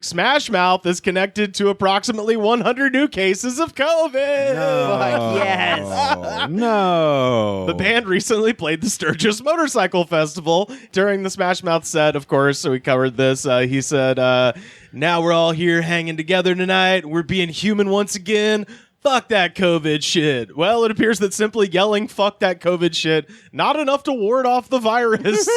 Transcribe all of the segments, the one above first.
Smash Mouth is connected to approximately 100 new cases of COVID. No. Yes. No. The band recently played the Sturgis Motorcycle Festival during the Smash Mouth set, of course, so we covered this. He said, now we're all here hanging together tonight. We're being human once again. Fuck that COVID shit. Well, it appears that simply yelling fuck that COVID shit, not enough to ward off the virus.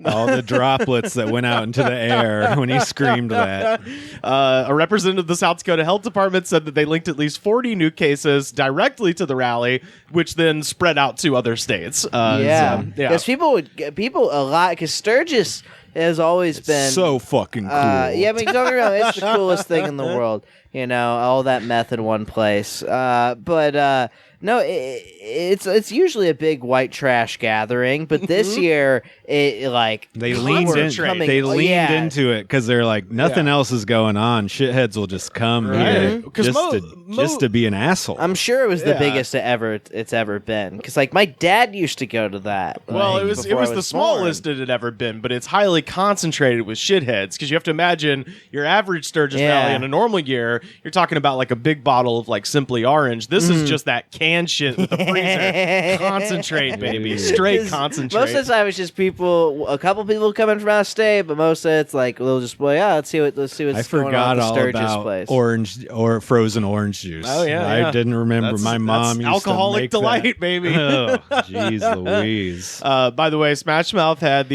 All the droplets that went out into the air when he screamed that. A representative of the South Dakota Health Department said that they linked at least 40 new cases directly to the rally, which then spread out to other states. Because people a lot, because Sturgis has always been So fucking cool. Yeah, I mean, don't get me wrong, it's the coolest thing in the world. You know, all that meth in one place. But no, it's usually a big white trash gathering. But this year, it They leaned into it because they're like, nothing else is going on. Shitheads will just come here just to be an asshole. I'm sure it was the biggest it's ever been. Because like my dad used to go to that. Well, it was the smallest it had ever been, but it's highly concentrated with shitheads. Because you have to imagine your average Sturgis Valley in a normal year, you're talking about like a big bottle of like Simply Orange. This is just that canned shit with a freezer. Concentrate, baby. Straight concentrate. Most of the time it's just a couple people coming from out of state, but most of it's like they'll just be like, let's see what's going on at the Sturgis place. Orange or frozen orange juice. Oh yeah, I didn't remember. My mom used alcoholic to make delight, that. baby. Oh, jeez Louise. By the way, Smash Mouth had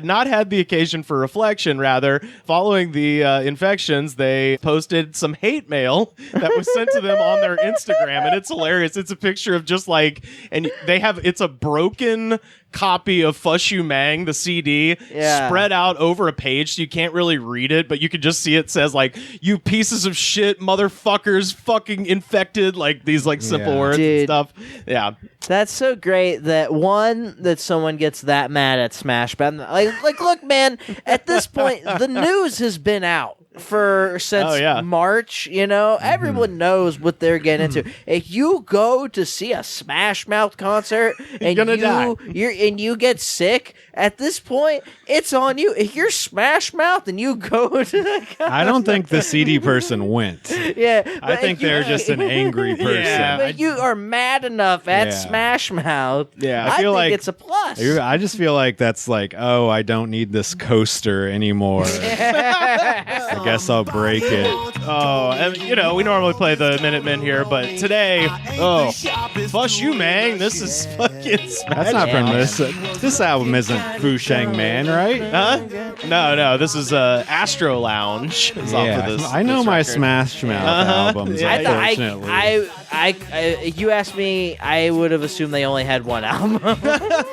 not had the occasion for reflection. Rather, following the infections, they posted some hate mail that was sent to them on their Instagram, and it's hilarious. It's a picture of just like, and it's a broken copy of Fush You Mang, the CD, spread out over a page so you can't really read it, but you can just see it says like, you pieces of shit, motherfuckers, fucking infected, like these like simple words and stuff. Yeah. That's so great that someone gets that mad at Smash Mouth. Like look, man, at this point, the news has been out since March, you know, everyone knows what they're getting into. If you go to see a Smash Mouth concert and you get sick, at this point, it's on you. If you're Smash Mouth and you go to the concert, I don't think the CD person went. Yeah, I think they're just an angry person. Yeah. But you are mad enough at Smash Mouth. Yeah, I think like it's a plus. I just feel like that's like, oh, I don't need this coaster anymore. I guess I'll break it. Oh, and you know, we normally play the Minutemen here, but today, Fush You Mang, this is fucking Smash. That's not from this. This album isn't Fu Shang Man, right? Huh? No, this is Astro Lounge. Is off of this, I know this my record. Smash Mouth albums, unfortunately. You asked me, I would have assumed they only had one album.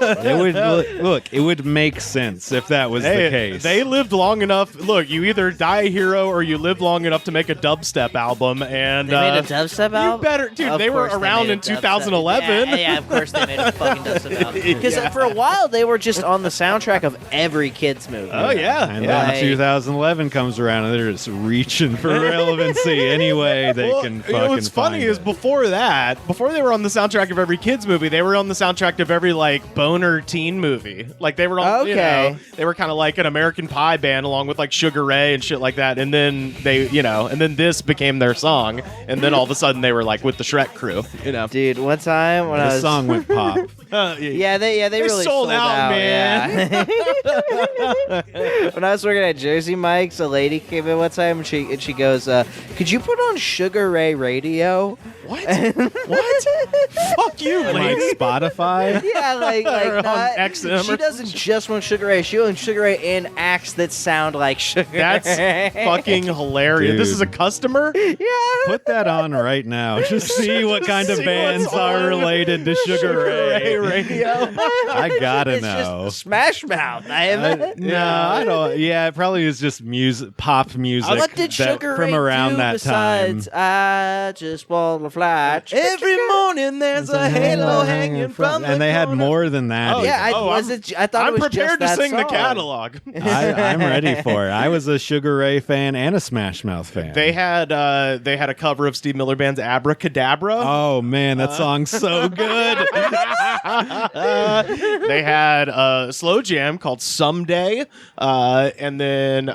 It would make sense if that was the case. They lived long enough. Look, you either die a hero or you live long enough to make a dubstep album. And they made a dubstep album? You better, dude. They were around in 2011. Yeah, of course they made a fucking dubstep album. Because for a while they were just on the soundtrack of every kids movie. Oh yeah, and then 2011 comes around and they're just reaching for relevancy any way they can. You know what's funny is before they were on the soundtrack of every kids movie, they were on the soundtrack of every like boner teen movie. Like they were on, they were kind of like an American Pie band along with like Sugar Ray and shit like that. And then and then this became their song. And then all of a sudden they were like with the Shrek crew. You know, dude. One time when the song went pop. They really sold out, man. Yeah. When I was working at Jersey Mike's, a lady came in one time and she goes, "Could you put on Sugar Ray Radio?" What? What? Fuck you, lady. Like Spotify? Yeah, like not, XM. she doesn't just want Sugar Ray. She wants Sugar Ray and acts that sound like Sugar That's Ray. fucking hilarious. Dude. This is a customer? Yeah. Put that on right now. Just see what kind of bands are related to Sugar Ray Radio. I gotta It's know. just Smash Mouth. I don't. Yeah, it probably is just pop music. What did Sugar from Ray around do that besides time? I just want to fly. Every morning there's a halo hanging from the and they had corner. more than that. Oh, yeah, I thought I'm it was prepared just to sing that the song. catalog. I'm ready for it. I was a Sugar Ray fan and a Smash Mouth fan. They had a cover of Steve Miller Band's Abracadabra. Oh man, that song's so good. They had a slow jam called Someday, and then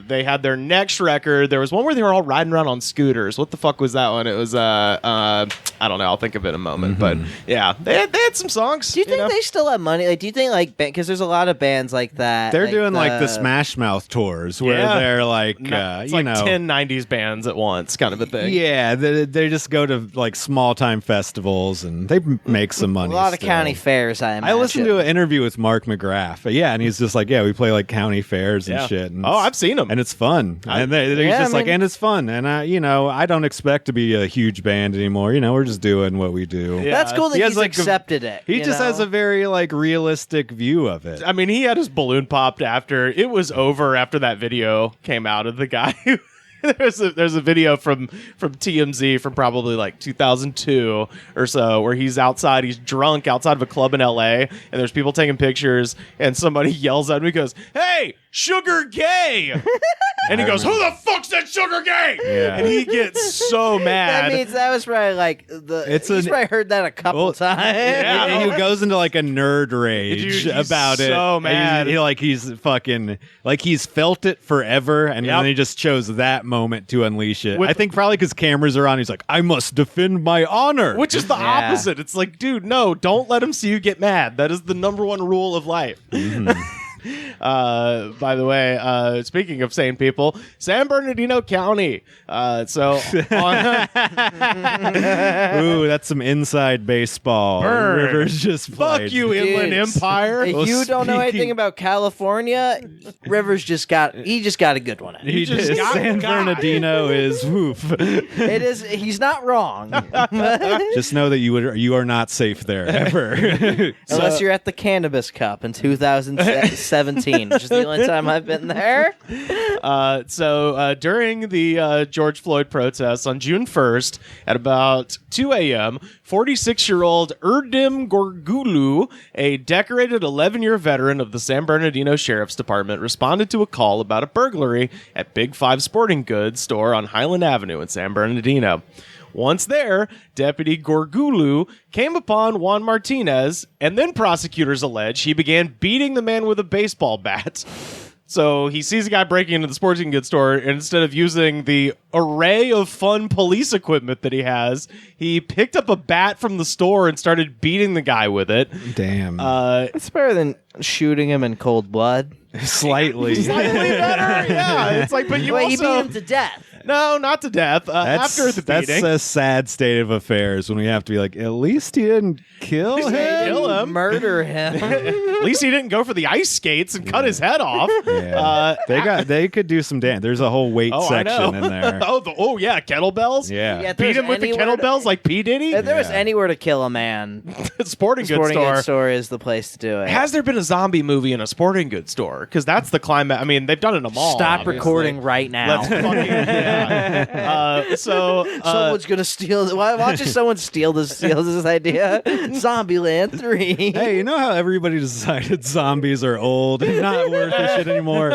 they had their next record. There was one where they were all riding around on scooters. What the fuck was that one? It was I don't know. I'll think of it in a moment. But yeah, they had some songs. Do you think they still have money? Like, do you think because there's a lot of bands like that? They're doing the Smash Mouth tours where they're like, it's like 10 90s bands at once, kind of a thing. Yeah, they just go to like small time festivals and they make some money. A lot of county fairs. I listened to an interview with Mark McGrath. And he's just like, we play like county fairs and shit. And I've seen them, and it's fun. And and it's fun. And I don't expect to be a huge band anymore. We're just doing what we do. Yeah. That's cool that he's accepted it. He just has a very like realistic view of it. I mean, he had his balloon popped after it was over. After that video came out of the guy who. There's a video from TMZ from probably like 2002 or so where he's outside, he's drunk outside of a club in LA, and there's people taking pictures, and somebody yells at him, he goes, "Hey, Sugar Gay!" And he goes, "Who the fuck said Sugar Gay?" Yeah. And he gets so mad. That means that was probably like he's probably heard that a couple times. Yeah, and he goes into like a nerd rage about it. So mad. He's fucking like he's felt it forever, and then he just chose that moment to unleash it. I think probably because cameras are on, he's like, "I must defend my honor," which is the opposite. It's like, dude, no, don't let him see you get mad. That is the number one rule of life. By the way, speaking of sane people, San Bernardino County. Ooh, that's some inside baseball. Burn. Rivers just fuck played. you, Inland Empire. If you don't know anything about California, Rivers just got a good one. San Bernardino is woof. It is. He's not wrong. Just know that you are not safe there ever, unless you're at the Cannabis Cup in 2017, which is the only time I've been there. During the George Floyd protests on June 1st at about 2 a.m., 46-year-old Erdim Gorgulu, a decorated 11-year veteran of the San Bernardino Sheriff's Department, responded to a call about a burglary at Big Five Sporting Goods store on Highland Avenue in San Bernardino. Once there, Deputy Gorgulu came upon Juan Martinez, and then prosecutors allege he began beating the man with a baseball bat. So he sees a guy breaking into the sporting goods store, and instead of using the array of fun police equipment that he has, he picked up a bat from the store and started beating the guy with it. Damn. It's better than shooting him in cold blood. Slightly better. Yeah, it's like, but you also... he beat him to death. No, not to death. After the beating. That's a sad state of affairs when we have to be like, at least he didn't kill him. Murder him. At least he didn't go for the ice skates and cut his head off. Yeah. They could do some dance. There's a whole weight section in there. Kettlebells? Yeah. Beat him with the kettlebells like P. Diddy? If there was anywhere to kill a man, sporting goods store is the place to do it. Has there been a zombie movie in a sporting goods store? Because that's the climate. I mean, they've done it in a mall. Stop recording right now. Let's fucking... someone's gonna steal. Why don't someone steal this idea? Zombieland 3. Hey, you know how everybody decided zombies are old and not worth the shit anymore?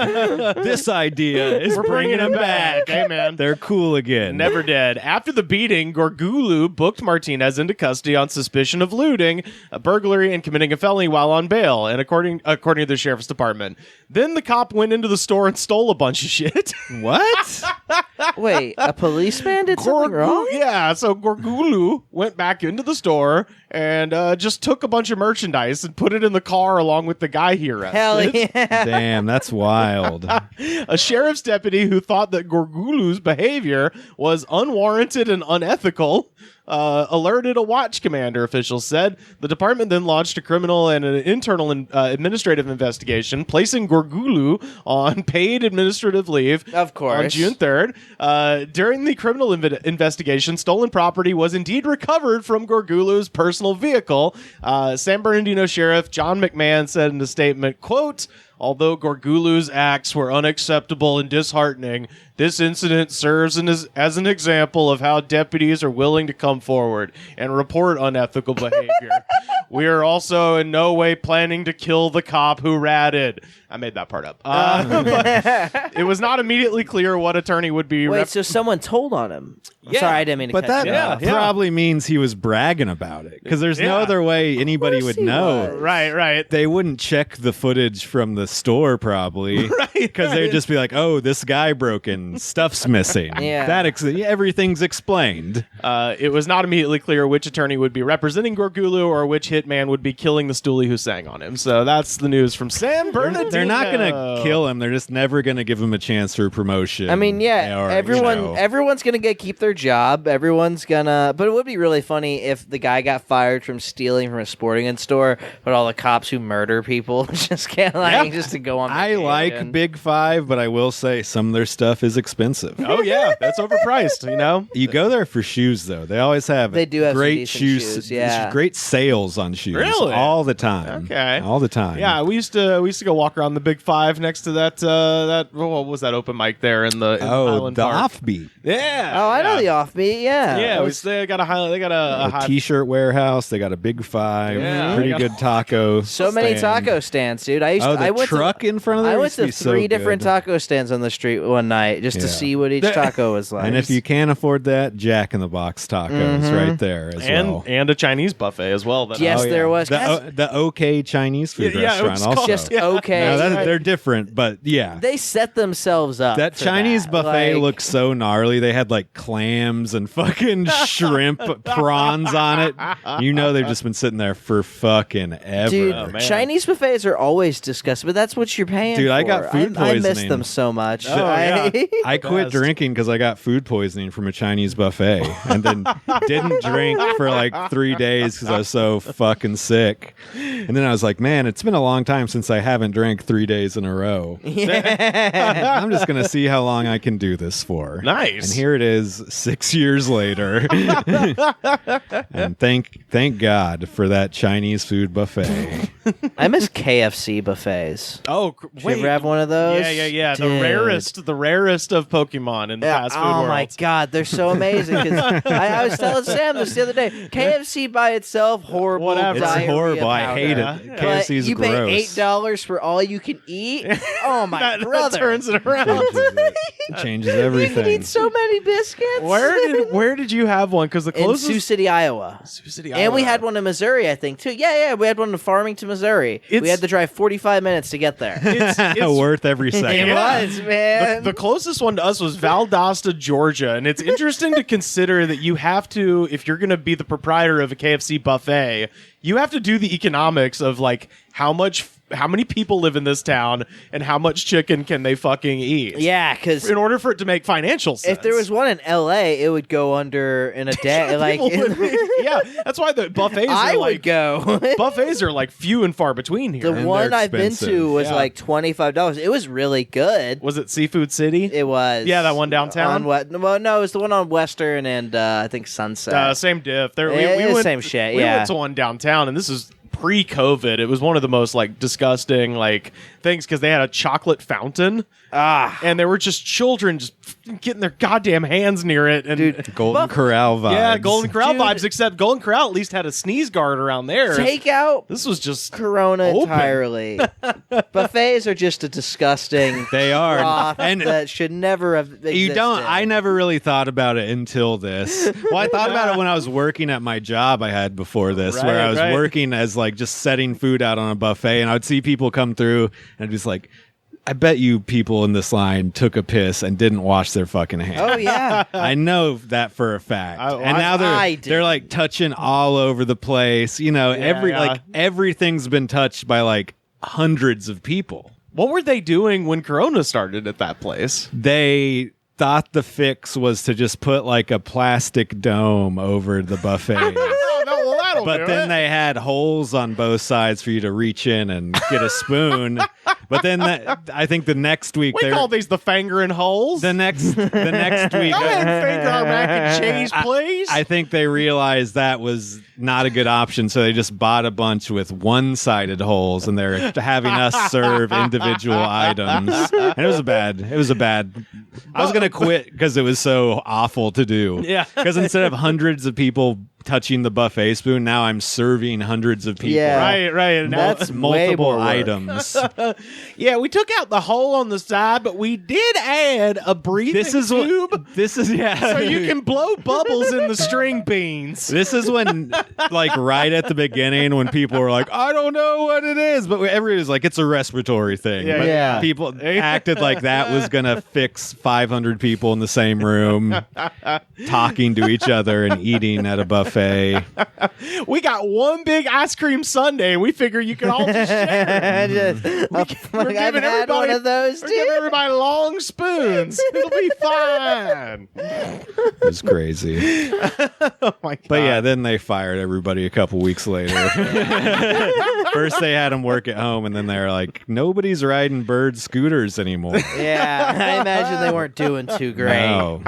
This idea is bringing them back. Hey, man, they're cool again. Never dead. After the beating, Gorgulu booked Martinez into custody on suspicion of looting, a burglary, and committing a felony while on bail. And according to the sheriff's department, then the cop went into the store and stole a bunch of shit. What? Wait, a policeman did something wrong? Yeah, so Gorgulu went back into the store and just took a bunch of merchandise and put it in the car along with the guy he arrested. Hell yeah. Damn, that's wild. A sheriff's deputy who thought that Gorgulu's behavior was unwarranted and unethical alerted a watch commander, officials said. The department then launched a criminal and an internal administrative investigation, placing Gorgulu on paid administrative leave. Of course. On June 3rd. During the criminal investigation, stolen property was indeed recovered from Gorgulu's personal vehicle. San Bernardino Sheriff John McMahon said in a statement, quote, "Although Gorgulu's acts were unacceptable and disheartening, this incident serves as an example of how deputies are willing to come forward and report unethical behavior. We are also in no way planning to kill the cop who ratted. I made that part up. But it was not immediately clear what attorney would be. Wait, so someone told on him? Yeah. Sorry, I didn't mean to But cut that you off. probably means he was bragging about it, because there's no other way anybody would he know. was. Right. They wouldn't check the footage from the store probably, because they'd just be like, "Oh, this guy broke in, stuff's missing." Yeah. Everything's explained. It was not immediately clear which attorney would be representing Gorgulu or which hitman would be killing the stoolie who sang on him. So that's the news from San Bernardino. They're not going to kill him. They're just never going to give him a chance for promotion. I mean, or, everyone's gonna keep their job. Everyone's gonna, but it would be really funny if the guy got fired from stealing from a sporting goods store, but all the cops who murder people just can't just to go on. I like Big Five, but I will say some of their stuff is expensive. Oh yeah, that's overpriced. You go there for shoes though. They always have great shoes. Yeah, great sales on shoes. Really? All the time. Okay, all the time. Yeah, we used to go walk around the Big Five next to that what was that open mic there in the Highland Park? Offbeat. Yeah. Oh, I know the Offbeat. Yeah. Yeah, they got a T-shirt warehouse. They got a Big Five. Yeah. Pretty good taco. So many taco stands, dude. I went truck in front of there. I went to three different taco stands on the street one night just to see what each taco was like. And if you can't afford that, Jack in the Box tacos right there as well. And a Chinese buffet as well. There was the OK Chinese food restaurant also. Just okay. No, they're different, but yeah. They set themselves up. That Chinese buffet looked so gnarly. They had like clams and fucking shrimp prawns on it. They've just been sitting there for fucking ever. Dude, Chinese buffets are always disgusting, but that's what you're paying Dude, for. I got food poisoning. I miss them so much. I quit drinking because I got food poisoning from a Chinese buffet and then didn't drink for like 3 days because I was so fucking sick. And then I was like, man, it's been a long time since I haven't drank 3 days in a row. Yeah. I'm just going to see how long I can do this for. Nice. And here it is 6 years later. And thank God for that Chinese food buffet. I miss KFC buffets. Oh, Did you ever have one of those? Yeah. Dude. The rarest of Pokemon in the fast food world. Oh my God, they're so amazing. 'Cause I was telling Sam this the other day. KFC by itself, horrible. Whatever. It's diarrhea horrible. I powder. hate it. Yeah. KFC's you gross. pay $8 for all you can eat. Oh my that brother! turns it around. Changes You can everything. eat so many biscuits. Where did you have one? Because the in closest Sioux City, Iowa. Sioux City, And we Iowa. had one in Missouri, I think, too. Yeah, we had one in Farmington, Missouri. We had to drive 45 minutes to get there. It's worth every second. It was, man. The closest one to us was Valdosta, Georgia, and it's interesting to consider that you have to, if you're going to be the proprietor of a KFC buffet, you have to do the economics of like how many people live in this town and how much chicken can they fucking eat. Yeah, because in order for it to make financial sense. if there was one in L.A., it would go under in a day. Yeah, that's why the buffets. I are would like, go. buffets are like few and far between here. The one they're I've been to expensive. was like $25. It was really good. Was it Seafood City? It was. Yeah, that one downtown? Well, no, it was the one on Western and I think Sunset. Same diff. There, Same shit, We yeah. went to one downtown, and this is pre-COVID. It was one of the most like disgusting like things because they had a chocolate fountain. And there were just children just getting their goddamn hands near it. And Dude, Golden Corral vibes. yeah, Golden Corral Dude. vibes, except Golden Corral at least had a sneeze guard around there. Take out This was just Corona open. entirely. Buffets are just a disgusting They are. broth And that should never have existed. you don't. I never really thought about it until this. Well, I thought about it when I was working at my job I had before this, where I was Right. working as like just setting food out on a buffet, and I would see people come through, and I'd be like, I bet you people in this line took a piss and didn't wash their fucking hands. Oh, yeah. I know that for a fact. And now I they're like touching all over the place. Yeah. Like everything's been touched by like hundreds of people. what were they doing when Corona started at that place? They thought the fix was to just put like a plastic dome over the buffet. Well, that'll But do then it. they had holes on both sides for you to reach in and get a spoon. But then I think the next week we call these the fingering holes. the next week Go ahead and finger our mac and cheese, please. I think they realized that was not a good option, so they just bought a bunch with one-sided holes, and they're having us serve individual items. And it was a bad. I was gonna quit because it was so awful to do. Yeah. Because instead of hundreds of people touching the buffet spoon. Now I'm serving hundreds of people. Yeah. Right. That's multiple way more items. Yeah, we took out the hole on the side, but we did add a breathing tube. So you can blow bubbles in the string beans. This is when, like, right at the beginning, when people were like, I don't know what it is, but everybody was like, it's a respiratory thing. Yeah, But yeah. people acted like that was going to fix 500 people in the same room talking to each other and eating at a buffet. We got one big ice cream sundae, and we figure you can all just share. I've had one of those, We're giving dude. everybody long spoons. It'll be fine. It was crazy. Oh my god! But yeah, then they fired everybody a couple weeks later. First they had them work at home, and then they're like, nobody's riding bird scooters anymore. Yeah, I imagine they weren't doing too great. No.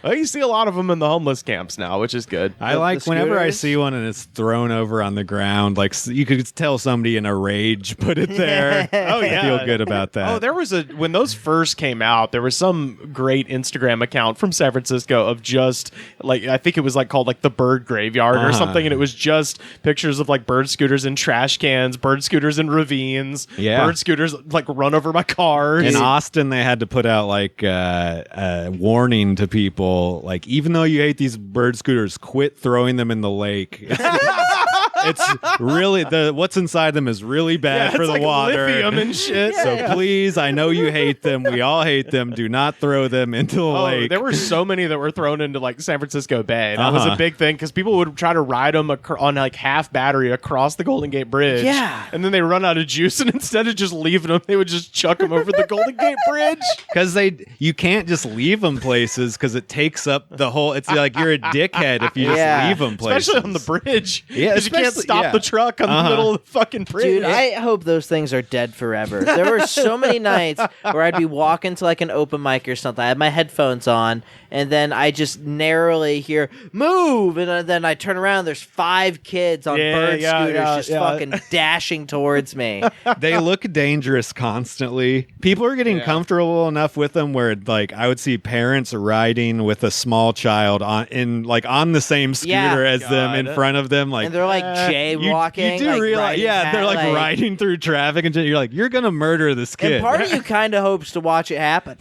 Well, you see a lot of them in the homeless camps now, which is good. I like the whenever I scooters? see one and it's thrown over on the ground, like you could tell somebody in a rage put it there. Oh, yeah. I feel good about that. Oh, there was when those first came out, there was some great Instagram account from San Francisco of just like, I think it was like called like the bird graveyard or something, and it was just pictures of like bird scooters in trash cans, bird scooters in ravines, bird scooters like run over by cars. In Austin, they had to put out like a warning to people, like, even though you hate these bird scooters, quit throwing them in the lake. It's really what's inside them is really bad for it's the like water. lithium and shit. So please, I know you hate them. We all hate them. Do not throw them into the lake. There were so many that were thrown into like San Francisco Bay. That was a big thing because people would try to ride them on like half battery across the Golden Gate Bridge. Yeah. And then they run out of juice, and instead of just leaving them, they would just chuck them over the Golden Gate Bridge. Because you can't just leave them places because it takes up the whole. It's like you're a dickhead if you just leave them places, especially on the bridge. Yeah, because you can't stop the truck on the middle of the fucking bridge. Dude, I hope those things are dead forever. There were so many nights where I'd be walking to like an open mic or something. I had my headphones on, and then I just narrowly hear "move," and then I turn around. There's 5 kids on bird scooters fucking dashing towards me. They look dangerous constantly. People are getting comfortable enough with them where, like, I would see parents riding with a small child on the same scooter as them in front of them, like, and they're like jaywalking. You do like, realize, they're like riding through traffic, and you're like, you're gonna murder this kid. And part of you kind of hopes to watch it happen.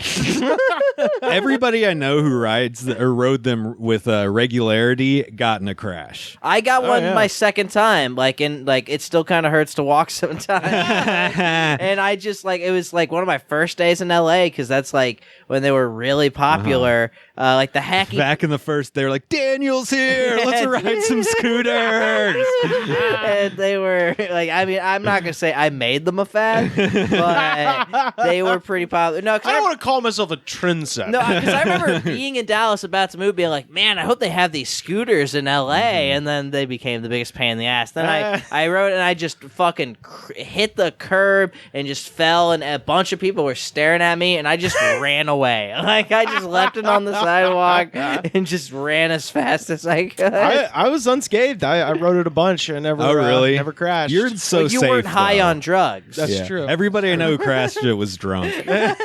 Everybody I know who rode them with regularity got in a crash. I got one my second time, it still kind of hurts to walk sometimes. And I just it was like one of my first days in LA because that's like when they were really popular. Like the hacky. Back in the first, they were like, Daniel's here. Let's ride some scooters. And they were like, I mean, I'm not gonna say I made them a fad, but they were pretty popular. No, I don't want to call myself a trendsetter. No, because I remember being in Dallas about to move, being like, man, I hope they have these scooters in LA. And then they became the biggest pain in the ass. Then I rode and I just fucking hit the curb and just fell, and a bunch of people were staring at me, and I just ran away. Like, I just left it on the sidewalk and just ran as fast as I could. I was unscathed. I rode it a bunch and never never crashed. You're so you safe. weren't high though. on drugs. That's true. Everybody I know who crashed it was drunk.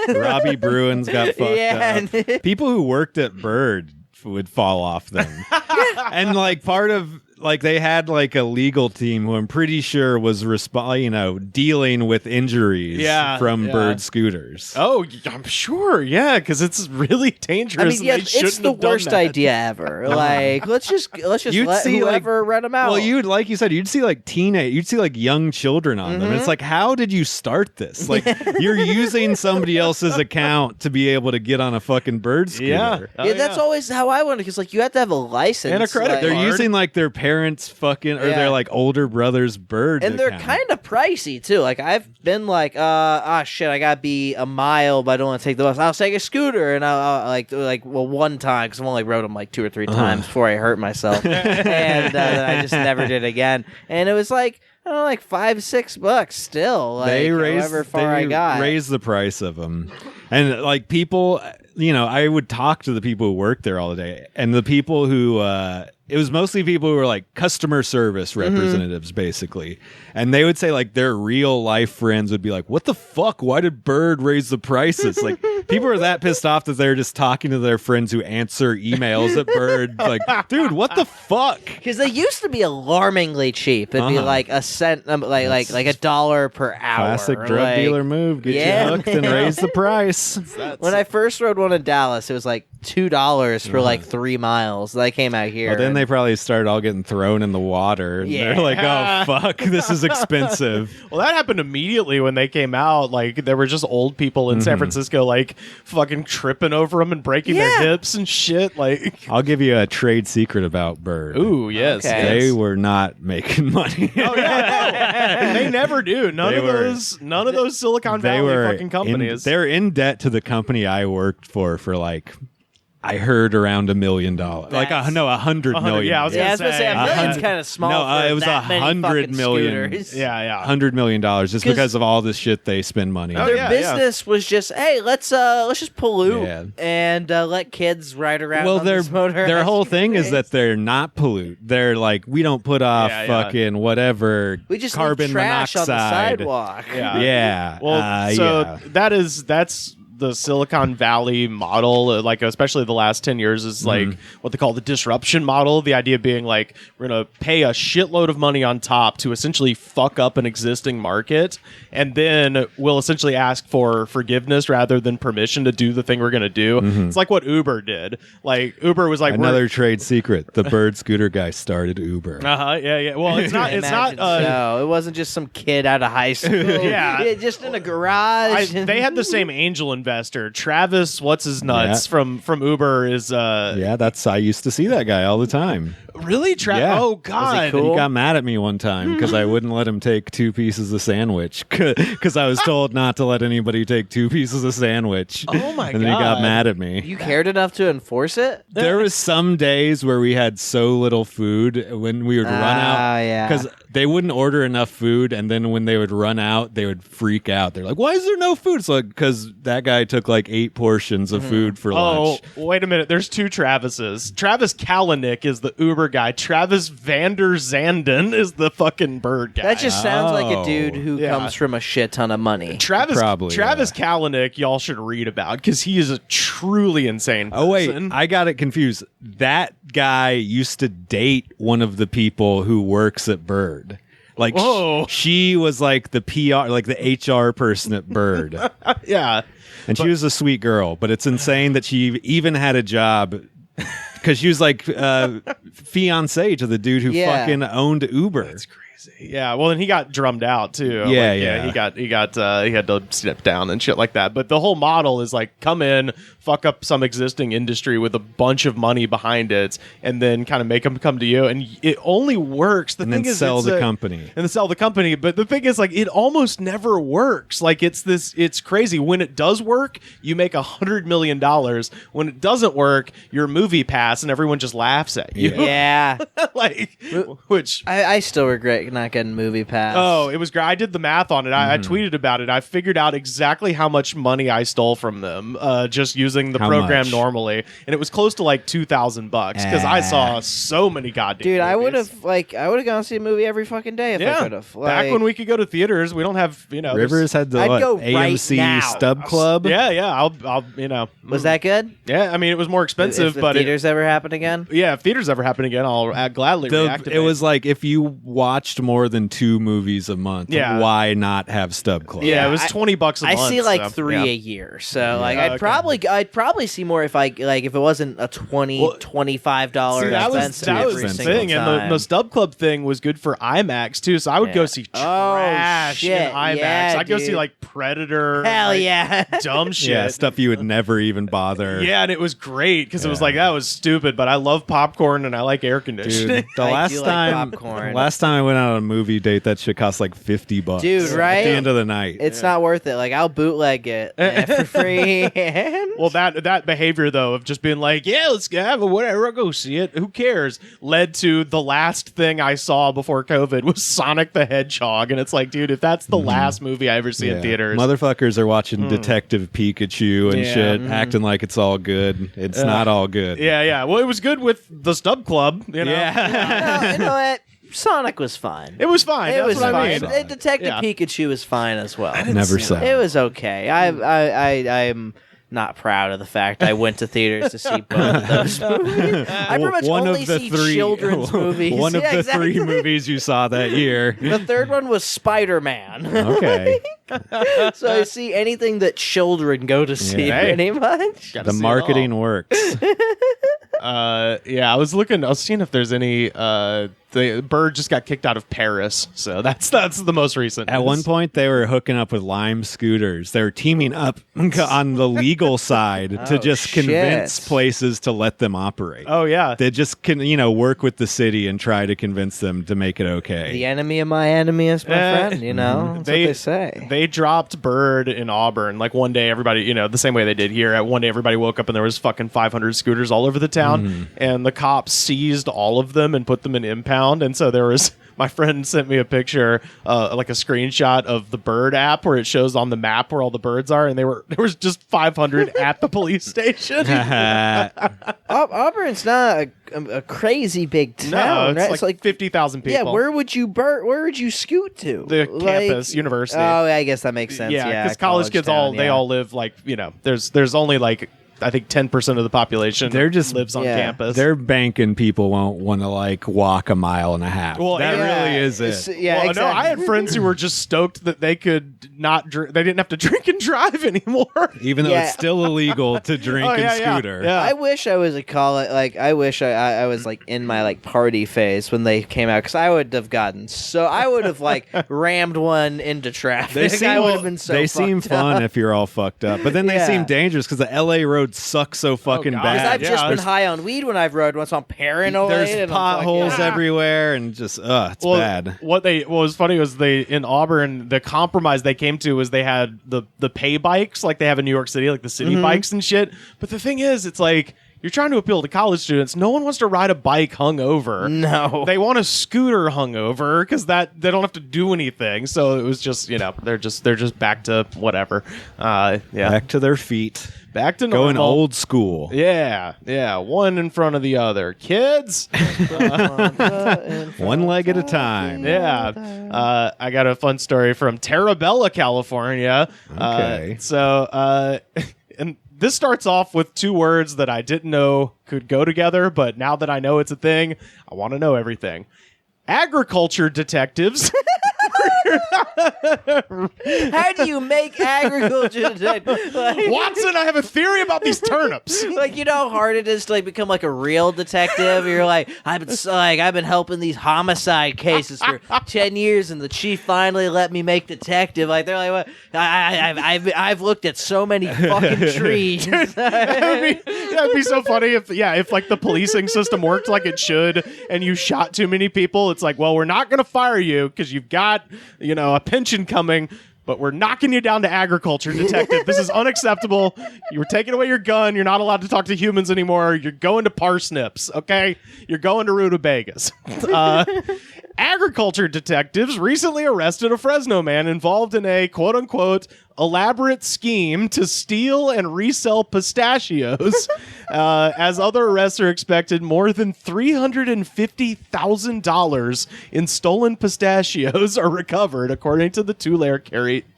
Robbie Bruins got fucked up. People who worked at Bird would fall off them. And like part of they had like a legal team who I'm pretty sure was dealing with injuries from bird scooters. Oh, I'm sure. Yeah, because it's really dangerous. I mean, it's the worst idea ever. Like, let's just let whoever rent them out. Well, you'd see like young children on them. It's like, how did you start this? Like, you're using somebody else's account to be able to get on a fucking bird scooter. Yeah, that's always how I wanted, because like you have to have a license and a credit card. They're using like their parents' fucking or their like older brother's bird, and they're kind of pricey too. Like I've been like, shit, I gotta be a mile, but I don't want to take the bus. I'll take a scooter, and I'll one time, because I've only rode them like 2 or 3 times before I hurt myself, and then I just never did again. And it was like, I don't know, like $5-6 still. Like, they raised the price of them, and like people, I would talk to the people who work there all day, and the people who it was mostly people who were like customer service representatives, basically, and they would say like their real life friends would be like, "What the fuck? Why did Bird raise the prices?" Like People are that pissed off that they're just talking to their friends who answer emails at Bird. Like, dude, what the fuck? Because they used to be alarmingly cheap. It'd be like a cent, like $1 per hour. Classic drug dealer move. Get you hooked and raise the price. When I first rode one in Dallas, it was like $2 for like 3 miles. I came out here. Well, then they probably started all getting thrown in the water. And they're like, oh, fuck, this is expensive. Well, that happened immediately when they came out. Like, there were just old people in San Francisco, like, fucking tripping over them and breaking their hips and shit. Like, I'll give you a trade secret about Bird. Ooh, yes. Okay. They were not making money. Oh, yeah, no. They never do. None of those Silicon Valley fucking companies. They're in debt to the company I worked for like, I heard around $1 million. Like, $100 million. Yeah, I was gonna say $1 million's kind of small. No, for it was that many $100 million. scooters. Yeah. $100 million just because of all this shit they spend money on. Their business was just, hey, let's just pollute and let kids ride around. Well, on this motor. their whole thing is that they're not pollute. They're like, we don't put off fucking whatever. We just carbon leave trash monoxide on the sidewalk. Yeah. Well, that's the Silicon Valley model, like especially the last 10 years, is like what they call the disruption model. The idea being like, we're going to pay a shitload of money on top to essentially fuck up an existing market, and then we'll essentially ask for forgiveness rather than permission to do the thing we're going to do. It's like what Uber did. Like, Uber was like, another trade secret. The Bird scooter guy started Uber. Yeah. Well, it's not. No, it wasn't just some kid out of high school. Just in a garage. They had the same angel investor, Travis. What's his nuts from Uber is. I used to see that guy all the time. Really, Oh God! He got mad at me one time because I wouldn't let him take 2 pieces of sandwich because I was told not to let anybody take 2 pieces of sandwich. Oh my God! And then he got mad at me. You cared enough to enforce it? There was some days where we had so little food when we would run out because they wouldn't order enough food, and then when they would run out, they would freak out. They're like, "Why is there no food?" So because that guy took like 8 portions of food for lunch. Oh, wait a minute! There's 2 Travises. Travis Kalanick is the Uber guy. Travis Vander Zanden is the fucking Bird guy. That just sounds like a dude who comes from a shit ton of money. Travis Kalanick, y'all should read about because he is a truly insane person. Oh wait, I got it confused. That guy used to date one of the people who works at Bird. Like, she was like the PR, like the HR person at Bird. Yeah. And she was a sweet girl, but it's insane that she even had a job because she was like fiance to the dude who fucking owned Uber. That's crazy. Yeah, well, and he got drummed out too. He had to step down and shit like that. But the whole model is like, come in, fuck up some existing industry with a bunch of money behind it, and then kind of make them come to you. And it only works. The thing is, sell the company. And then sell the company. But the thing is, like, it almost never works. Like, it's crazy. When it does work, you make $100 million. When it doesn't work, you're Movie Pass, and everyone just laughs at you. Yeah. Which I still regret not getting Movie Pass. Oh, it was great. I did the math on it. I tweeted about it. I figured out exactly how much money I stole from them just using the program normally, and it was close to like $2,000 because I saw so many goddamn. Dude, movies. I would have gone to see a movie every fucking day if I could have. Back when we could go to theaters, we don't have Rivers had the AMC Stub Club. Yeah. I'll Was that good? Yeah, I mean, it was more expensive, if but theaters ever happen again. Yeah, if theaters ever happen again, I'll gladly reactivate. It was like if you watched more than 2 movies a month, why not have Stub Club? Yeah, it was $20 a month. I see like 3 a year, so like I'd probably see more if if it wasn't a $25 expense. That was the thing, and the Stub Club thing was good for IMAX too. So I would go see trash in IMAX. I'd go see like Predator. Hell yeah, dumb shit. Yeah, stuff you would never even bother. Yeah, and it was great because it was like, that was stupid, but I love popcorn and I like air conditioning. Dude, the last time I went on a movie date, that shit cost like $50. Dude, right? At the end of the night. It's not worth it. Like, I'll bootleg it for free. Well, that behavior, though, of just being like, yeah, let's have it, whatever, I'll go see it. Who cares? Led to the last thing I saw before COVID was Sonic the Hedgehog. And it's like, dude, if that's the last movie I ever see in theaters. Motherfuckers are watching Detective Pikachu and shit, acting like it's all good. It's not all good. Yeah. Well, it was good with the Stub Club, you know? Yeah. You know what? Sonic was fine. It was fine. That's what I mean. Detective Pikachu was fine as well. Never saw. It was okay. I'm not proud of the fact I went to theaters to see both of those movies. I pretty much only see children's movies. One of the three movies you saw that year. The third one was Spider-Man. Okay. So I see anything that children go to see pretty much. The marketing works. I was seeing if there's any the Bird just got kicked out of Paris, so that's the most recent. At one point, they were hooking up with Lime scooters. They were teaming up on the legal side to just convince places to let them operate. Oh yeah, they just can work with the city and try to convince them to make it okay. The enemy of my enemy is my friend. That's what they say. They dropped Bird in Auburn. Like one day, everybody the same way they did here. One day, everybody woke up and there was fucking 500 scooters all over the town, and the cops seized all of them and put them in impound. And so there was, my friend sent me a picture, like a screenshot of the Bird app where it shows on the map where all the birds are, and there was just 500 at the police station. Auburn's not a crazy big town. No, it's like 50,000 people. Yeah, where would you scoot to? The campus, university. Oh, I guess that makes sense. Yeah, because college kids all live there's only like I think 10% of the population lives on campus. They're banking people won't want to walk a mile and a half. Well, that really is it. Yeah, well, exactly. No, I had friends who were just stoked that they could not they didn't have to drink and drive anymore. Even though it's still illegal to drink and scooter. Yeah. I wish I was a college. I wish I was in my party phase when they came out, because I would have rammed one into traffic. I would have been so. They seem fun if you're all fucked up, but then they seem dangerous because the LA road sucks so fucking bad. Because I've just been high on weed when I've rode once, on paranoid. There's potholes everywhere, and just it's bad. What was funny was in Auburn, the compromise they came to was they had the pay bikes like they have in New York City, like the city bikes and shit. But the thing is, it's like, you're trying to appeal to college students. No one wants to ride a bike hungover. No, they want a scooter hungover because they don't have to do anything. So it was just they're just back to whatever. Back to their feet. Back to normal. Going old school. Yeah. One in front of the other. Kids. One leg at a time. Yeah. I got a fun story from Terabella, California. Okay. And this starts off with two words that I didn't know could go together, but now that I know it's a thing, I want to know everything. Agriculture detectives. How do you make agriculture detective? Watson, I have a theory about these turnips. You know how hard it is to become a real detective. You're I've been helping these homicide cases for 10 years, and the chief finally let me make detective. They're like, what? I've looked at so many fucking trees. That'd be so funny if the policing system worked like it should, and you shot too many people. It's like, well, we're not going to fire you because you've got a pension coming, but we're knocking you down to agriculture detective. This is unacceptable. You were taking away your gun. You're not allowed to talk to humans anymore. You're going to parsnips, okay? You're going to rutabagas. Agriculture detectives recently arrested a Fresno man involved in a quote-unquote elaborate scheme to steal and resell pistachios. As other arrests are expected, more than $350,000 in stolen pistachios are recovered, according to the Tulare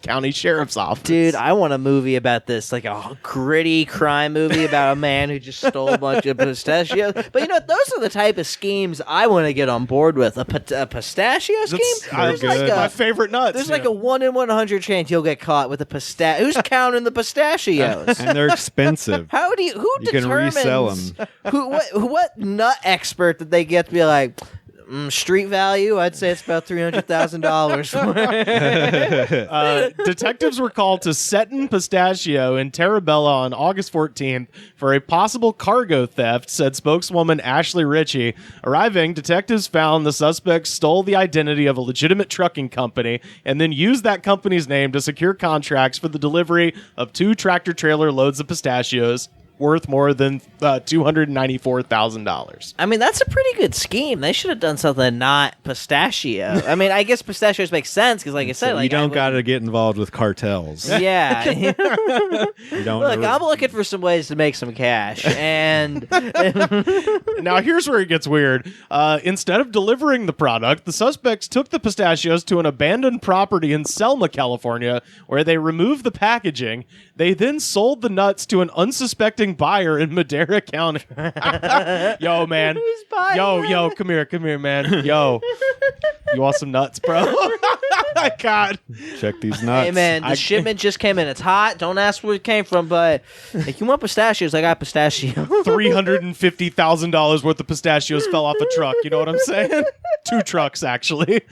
County Sheriff's Office. Dude, I want a movie about this, a gritty crime movie about a man who just stole a bunch of pistachios. But those are the type of schemes I want to get on board with. A pistachio scheme? That's my favorite nuts. There's a 1 in 100 chance you'll get caught with a pistachio. Who's counting the pistachios? And they're expensive. Who determines? Can resell them. What nut expert did they get to be like, street value? I'd say it's about $300,000. Detectives were called to Seton Pistachio in Terabella on August 14th for a possible cargo theft, said spokeswoman Ashley Ritchie. Arriving, detectives found the suspects stole the identity of a legitimate trucking company and then used that company's name to secure contracts for the delivery of 2 tractor-trailer loads of pistachios worth more than $294,000. I mean, that's a pretty good scheme. They should have done something not pistachio. I mean, I guess pistachios make sense because, like I said, you don't got to get involved with cartels. Yeah. You don't Look, I'm looking for some ways to make some cash, and now here's where it gets weird. Instead of delivering the product, the suspects took the pistachios to an abandoned property in Selma, California, where they removed the packaging. They then sold the nuts to an unsuspecting buyer in Madera County. Yo, man. Who's buying Yo, come here, man. Yo, you want some nuts, bro? God. Check these nuts. Hey, man, the shipment just came in. It's hot. Don't ask where it came from, but if you want pistachios, I got pistachios. $350,000 worth of pistachios fell off a truck. You know what I'm saying? 2 trucks, actually.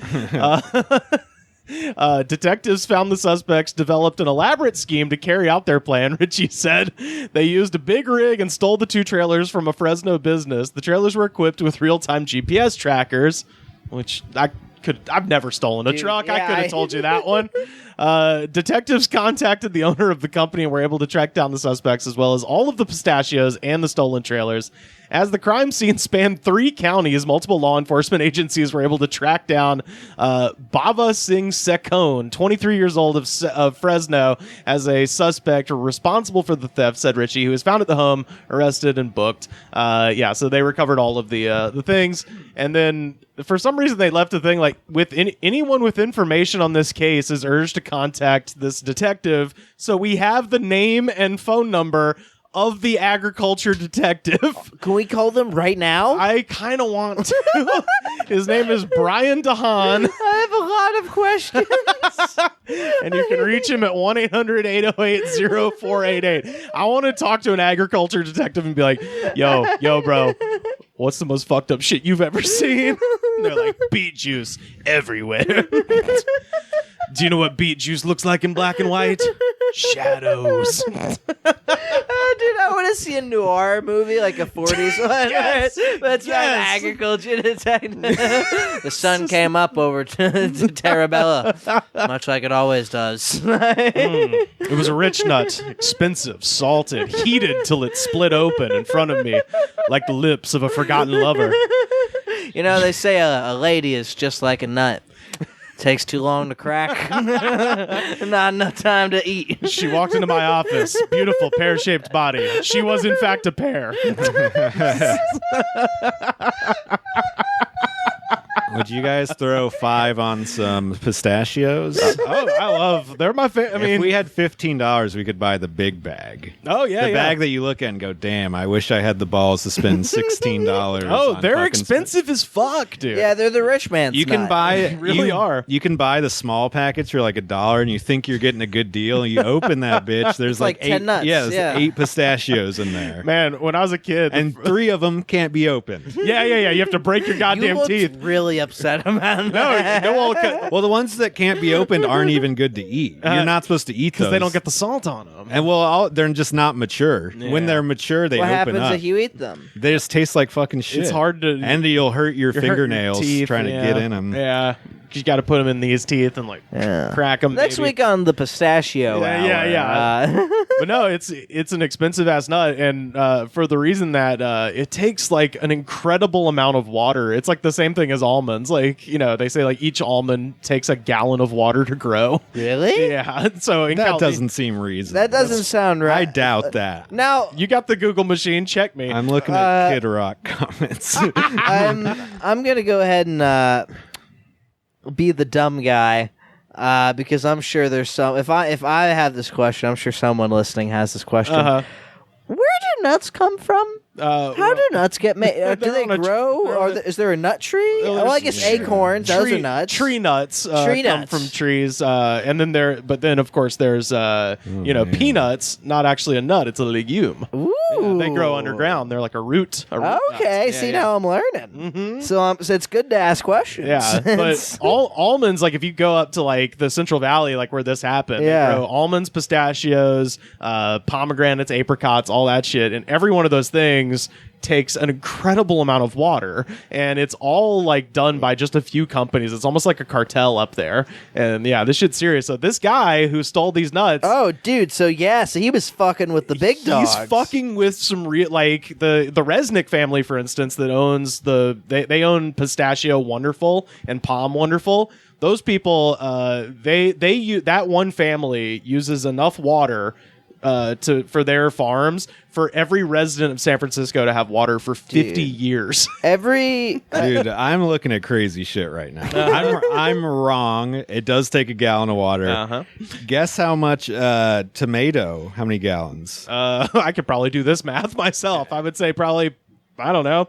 Detectives found the suspects developed an elaborate scheme to carry out their plan. Richie said they used a big rig and stole the 2 trailers from a Fresno business. The trailers were equipped with real-time GPS trackers, which I've never stolen a truck. Yeah, I could have told you that one. Detectives contacted the owner of the company and were able to track down the suspects as well as all of the pistachios and the stolen trailers. As the crime scene spanned 3 counties, multiple law enforcement agencies were able to track down Bava Singh Sekone, 23 years old of Fresno, as a suspect responsible for the theft, said Richie, who was found at the home, arrested, and booked. So they recovered all of the things. And then for some reason they left a thing like, anyone with information on this case is urged to contact this detective. So we have the name and phone number of the agriculture detective. Can we call them right now? I kind of want to. His name is Brian DeHaan. I have a lot of questions. And you can reach him at 1-800-808-0488. I want to talk to an agriculture detective and be like, yo, bro, what's the most fucked up shit you've ever seen? And they're like, beet juice everywhere. Do you know what beet juice looks like in black and white? Shadows. Dude, I want to see a noir movie, like a 40s one. Yes. That's right, agriculture detective. The sun came up over to Terabella, much like it always does. It was a rich nut, expensive, salted, heated till it split open in front of me, like the lips of a forgotten lover. You know, they say a lady is just like a nut. Takes too long to crack. Not enough time to eat. She walked into my office. Beautiful pear-shaped body. She was, in fact, a pear. Would you guys throw 5 on some pistachios? They're my favorite. I mean, if we had $15, we could buy the big bag. Oh, yeah, the bag that you look at and go, damn, I wish I had the balls to spend $16. Oh, they're expensive as fuck, dude. Yeah, they're the rich man's You can nut. buy really are. You can buy the small packets for like $1, and you think you're getting a good deal, and you open that bitch. There's like 10 8 nuts. Yeah, there's Yeah. 8 pistachios in there. Man, when I was a kid, And 3 of them can't be opened. yeah, you have to break your You goddamn looked teeth. really upset about that. Well, the ones that can't be opened aren't even good to eat. You're not supposed to eat those because they don't get the salt on them. And they're just not mature. Yeah. When they're mature, they What open happens up. if you eat them? They just taste like fucking shit. It's hard to, and you'll hurt your hurting your fingernails teeth, trying to get in them. Yeah, you got to put them in these teeth and crack them. Next week on the pistachio hour. Yeah. But no, it's an expensive ass nut, and for the reason that it takes like an incredible amount of water. It's like the same thing as almonds. Like, they say like each almond takes a gallon of water to grow. Really? Yeah. So That doesn't seem reasonable. That doesn't sound right. I doubt that. Now, you got the Google machine. Check me. I'm looking at Kid Rock comments. I'm gonna go ahead and be the dumb guy because I'm sure there's some. If I have this question, I'm sure someone listening has this question. Uh-huh. Where do nuts come from? How do nuts get made? Do they grow? Is there a nut tree? Well, I guess acorns. Those are nuts. Tree nuts. Tree come nuts. from trees, and then of course there's peanuts. Not actually a nut; it's a legume. Ooh. Yeah, they grow underground. They're like a root. Okay, nut. see now I'm learning. Mm-hmm. So it's good to ask questions. Yeah, but almonds, like if you go up to like the Central Valley, like where this happened, they grow almonds, pistachios, pomegranates, apricots, all that shit, and every one of those things takes an incredible amount of water, and it's all like done by just a few companies. It's almost like a cartel up there. And yeah, this shit's serious. So this guy who stole these nuts, oh dude, so he was fucking with the big dogs. He's fucking with some real, like the Resnick family, for instance, that owns they own Pistachio Wonderful and Palm Wonderful. Those people, that one family uses enough water for their farms for every resident of San Francisco to have water for 50 years. Dude, I'm looking at crazy shit right now. I'm wrong. It does take a gallon of water. Uh-huh. Guess how much tomato? How many gallons? I could probably do this math myself. I would say probably, I don't know,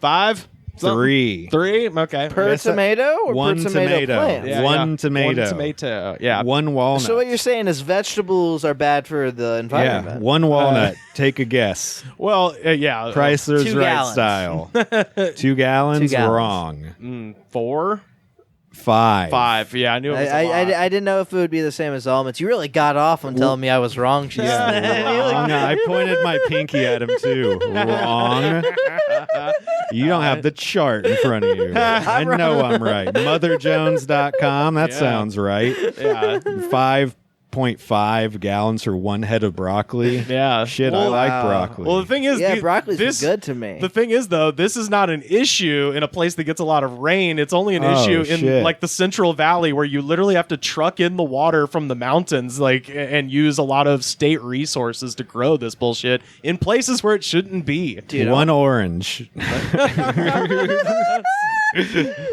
5. Three. Okay. Per tomato or one per tomato plant? Yeah, one tomato. One tomato. Yeah. One walnut. So what you're saying is vegetables are bad for the environment. Yeah. One walnut. Take a guess. Well, yeah. Pricer's 2 Right gallons. style. 2 gallons? 2 gallons. Wrong. 4? 5. 5. Yeah, I knew it was a lot. I didn't know if it would be the same as almonds. You really got off on telling me I was wrong. Wrong. I pointed my pinky at him too. Wrong. You don't have the chart in front of you. I know I'm right. MotherJones.com. That sounds right. Yeah. 5.5 gallons for 1 head of broccoli. Yeah. Shit, I like broccoli. Well, the thing is, broccoli's good to me. The thing is, though, this is not an issue in a place that gets a lot of rain. It's only an issue in like the Central Valley, where you literally have to truck in the water from the mountains, like, and use a lot of state resources to grow this bullshit in places where it shouldn't be. Dude, 1 orange.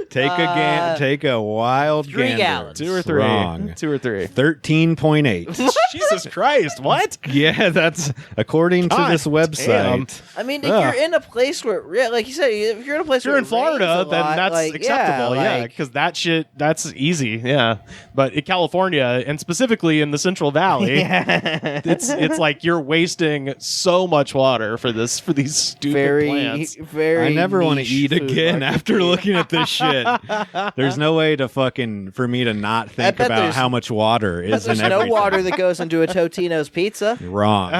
Take a wild 3 gander. gallons. 2 or 3. Wrong. 2 or 3. 13.8. Jesus Christ! What? Yeah, that's according to this website. damn. I mean, if you're in a place where, like you said, if you're in a place If you're where in Florida, it rains a then lot, that's like, acceptable, yeah, because that's easy, yeah. But in California, and specifically in the Central Valley, it's like you're wasting so much water for these stupid plants. Very. I never want to niche eat food again market. after looking at this shit. There's no way for me to not think bet about there's- how much water is in There's everything. no water that goes into a Totino's pizza. Wrong.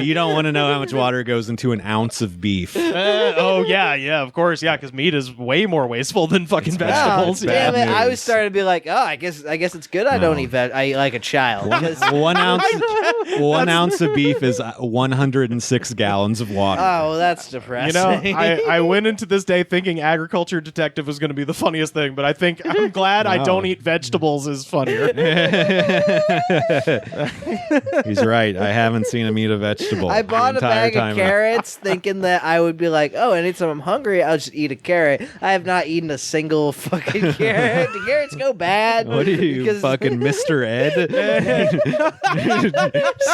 You don't want to know how much water goes into an ounce of beef. Oh yeah, of course, yeah, because meat is way more wasteful than fucking vegetables. Oh, damn it! bad I news. was starting to be like, I guess it's good. I don't eat veg. I eat like a child. 1 ounce. 1 ounce of beef is 106 gallons of water. Oh, well, that's depressing. You know, I went into this day thinking Agriculture Detective was going to be the funniest thing, but I'm glad I don't eat vegetables is funnier. He's right. I haven't seen him eat a vegetable. I bought the a entire bag time. of carrots thinking that I would be like, anytime I'm hungry, I'll just eat a carrot. I have not eaten a single fucking carrot. The carrots go bad. What are you, because- fucking Mr. Ed?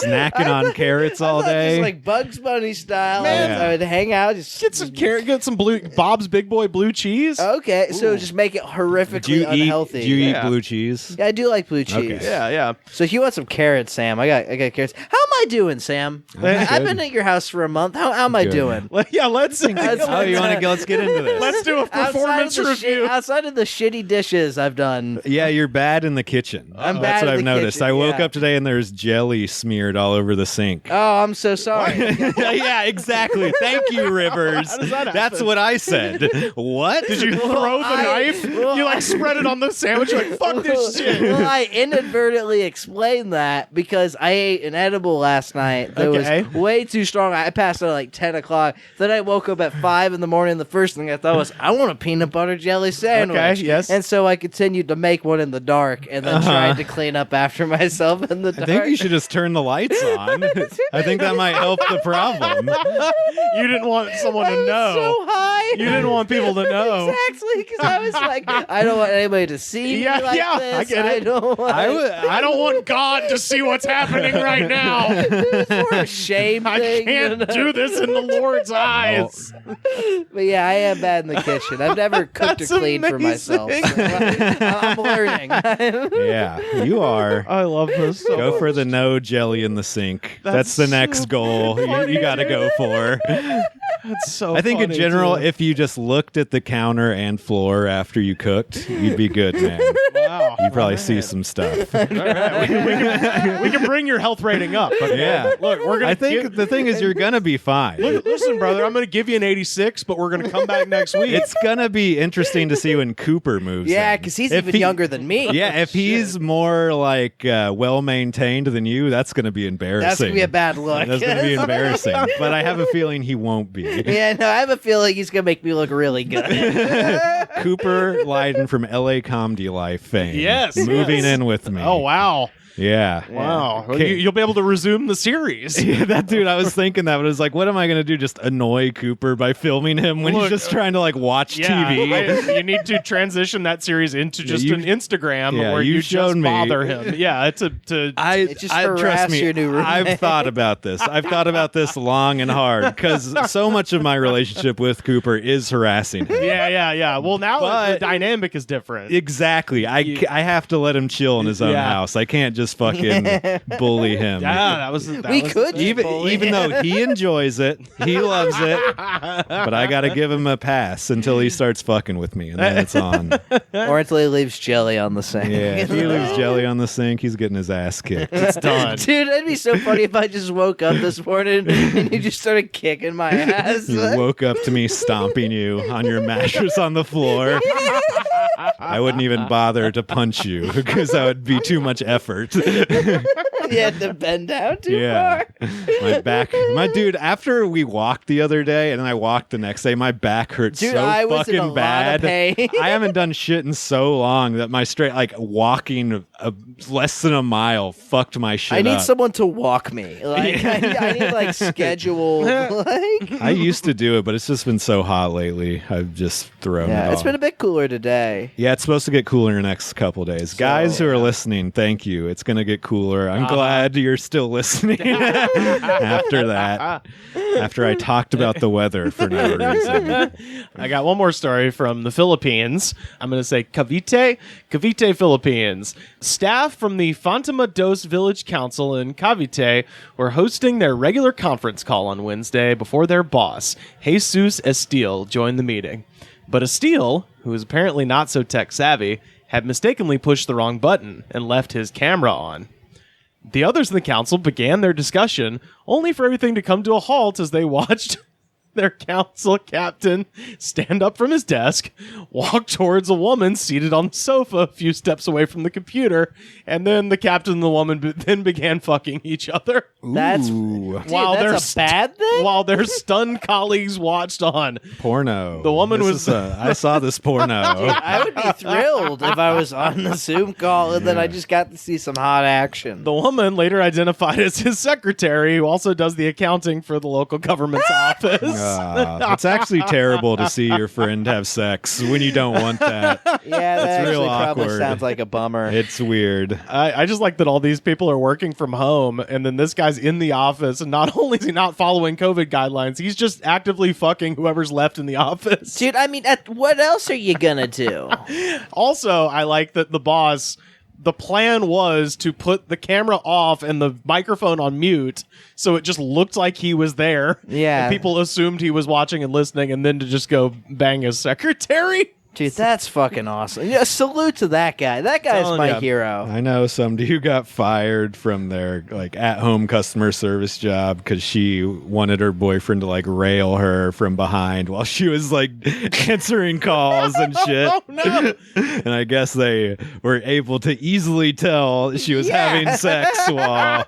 Snacking on carrots all day? Just like Bugs Bunny style. Man. I would hang out. Just Get some carrot, get some Bob's Big Boy blue cheese. Okay, so just make it horrifically unhealthy. Do you eat Yeah. blue cheese? Yeah, I do like blue cheese. Okay. Yeah. So if you want some carrots, Sam, I got carrots. How am I doing, Sam? I've been at your house for a month. How am I Good. doing? Yeah, let's Oh, you want to let's get into this. let's do a performance review. Outside of the shitty dishes I've done. Yeah, you're bad in the kitchen. I'm That's bad what in I've the noticed. kitchen, I woke yeah. up today and there's jelly smeared all over the sink. Oh, I'm so sorry. Yeah, exactly. Thank you, Rivers. How does that That's happen? what I said. What? Did you throw the knife? You like spread it on the sandwich. You're like, fuck this shit. Well, I inadvertently explained that because I ate an edible last night that Okay. was way too strong. I passed out at like 10 o'clock. Then I woke up at 5 in the morning. The first thing I thought was, I want a peanut butter jelly sandwich. Okay, yes. And so I continued to make one in the dark and then tried to clean up after myself in the dark. I think you should just turn the lights on. I think that might help the problem. You didn't want someone to know. So high. You didn't want people to know. Exactly, because I was like, I don't want anybody to see me like this. I get it. I don't want. I don't want God to see what's happening right now. It's more a shame I thing. can't do this in the Lord's eyes. But yeah, I am bad in the kitchen. I've never cooked or That's cleaned for myself. amazing. I'm learning. Yeah, you are. I love this so Go much. for the no jelly in the sink. That's the next so goal you got to go for. That's so I think in funny, general, too. if you just looked at the counter and floor after you cooked, you'd be good, man. Wow. You'd probably see some stuff. All right. We can bring your health rating up. But Yeah. look, we're gonna. I think the thing is you're going to be fine. Listen, brother, I'm going to give you an 86, but we're going to come back next week. It's going to be interesting to see when Cooper moves Yeah, in. because he's If even younger than me. Yeah, if he's more like well-maintained than you, that's going to be embarrassing. That's going to be a bad look. That's going to be embarrassing. But I have a feeling he won't be. Yeah, no, I have a feeling he's going to make me look really good. Cooper Lyden from LA Comedy Life fame. Yes, Moving yes. in with me. Oh, wow. Yeah. Wow. Well, Okay. you'll be able to resume the series. Yeah, that dude, I was thinking that, but it was like, what am I going to do? Just annoy Cooper by filming him when Look, he's just trying to like watch TV? You need to transition that series into just you- an Instagram yeah, where you you showed just me. bother him. Yeah, to Just harass trust me, your new roommate. I've thought about this. I've thought about this long and hard because so much of my relationship with Cooper is harassing him. yeah. Well, now the But- dynamic is different. Exactly. I have to let him chill in his own Yeah. house. I can't just fucking bully him. Yeah, that was. We could Even though he enjoys it, he loves it, but I got to give him a pass until he starts fucking with me, and then it's on. Or until he leaves jelly on the sink. Yeah, if he leaves jelly on the sink, he's getting his ass kicked. It's done. Dude, that'd be so funny if I just woke up this morning and you just started kicking my ass. You woke up to me stomping you on your mattress on the floor. I wouldn't even bother to punch you because that would be too much effort. You had to bend down too far. My back, dude, after we walked the other day and then I walked the next day, my back hurt Dude, so I was fucking in a lot bad. of pain. I haven't done shit in so long that my walking less than a mile fucked my shit I need up. someone to walk me. Like I need like scheduled like I used to do it, but it's just been so hot lately. I've just thrown it yeah, it's off. been a bit cooler today. Yeah, it's supposed to get cooler in the next couple days. Guys who are listening, thank you. It's going to get cooler. I'm glad you're still listening after that. After I talked about the weather for no reason. I got one more story from the Philippines. I'm going to say Cavite, Philippines. Staff from the Fantima Dos Village Council in Cavite were hosting their regular conference call on Wednesday before their boss, Jesus Estil, joined the meeting. But Estil, who is apparently not so tech savvy, had mistakenly pushed the wrong button and left his camera on. The others in the council began their discussion, only for everything to come to a halt as they watched their council captain stand up from his desk, walk towards a woman seated on the sofa a few steps away from the computer, and then the captain and the woman then began fucking each other. That's Ooh. dude, that's a bad thing? While their stunned colleagues watched on. Porno. The woman was- I saw this porno. I would be thrilled if I was on the Zoom call and then I just got to see some hot action. The woman, later identified as his secretary, who also does the accounting for the local government's office. It's actually terrible to see your friend have sex when you don't want that. Yeah, that That's real actually probably awkward. sounds like a bummer. It's weird. I just like that all these people are working from home, and then this guy's in the office, and not only is he not following COVID guidelines, he's just actively fucking whoever's left in the office. Dude, I mean, what else are you gonna do? Also, I like that the boss, the plan was to put the camera off and the microphone on mute, so it just looked like he was there. Yeah. And people assumed he was watching and listening, and then to just go bang his secretary. Dude, that's fucking awesome. Yeah, salute to that guy. That guy's Telling my ya. hero. I know somebody who got fired from their at-home customer service job because she wanted her boyfriend to rail her from behind while she was answering calls and shit. Oh no! And I guess they were able to easily tell she was having sex while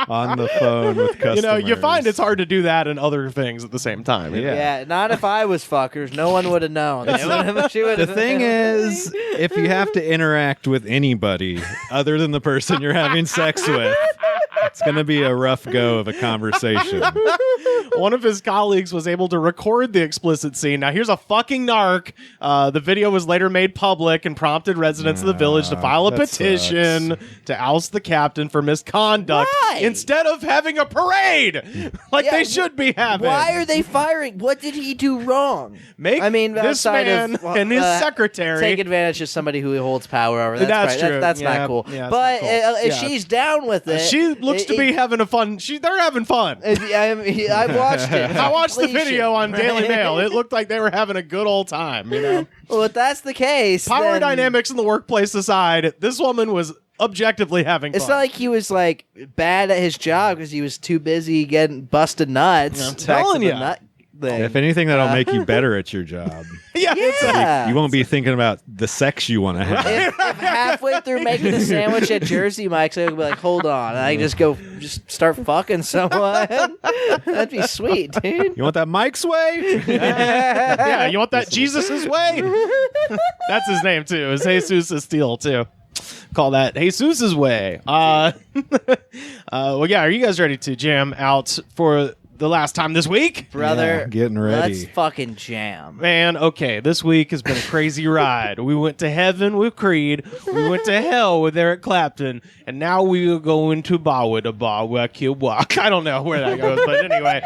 on the phone with customers. You find it's hard to do that and other things at the same time. Yeah. Yeah, not if I was fuckers. No one would have known. The thing is, if you have to interact with anybody other than the person you're having sex with, it's going to be a rough go of a conversation. One of his colleagues was able to record the explicit scene. Now, here's a fucking narc. The video was later made public and prompted residents of the village to file a that petition to oust the captain for misconduct Why? instead of having a parade Yeah, they should be having. Why are they firing? What did he do wrong? Make this outside man of, and his secretary take advantage of somebody who holds power over. That's That's right. true. That's Yeah, not cool. yeah, it's But not cool. if Yeah. she's down with it, She looks looks to be having a fun. They're having fun. I watched it. I watched the video on Daily Mail. It looked like they were having a good old time. You know. Well, if that's the case, power dynamics in the workplace aside, this woman was objectively having fun. It's not like he was like bad at his job because he was too busy getting busted nuts. I'm telling you. If anything, that'll make you better at your job. Yeah. You won't be thinking about the sex you want to have. If halfway through making the sandwich at Jersey Mike's, I would be like, hold on. And I just start fucking someone. That'd be sweet, dude. You want that Mike's way? Yeah, you want that Jesus' way? That's his name, too. It's Jesus Steele, too. Call that Jesus' way. Well, yeah, are you guys ready to jam out for the last time this week? Brother, yeah, getting ready. Let's fucking jam. Man, okay, this week has been a crazy ride. We went to heaven with Creed, we went to hell with Eric Clapton, and now we are going to bar with a bar where Kid Walk. I don't know where that goes, but anyway.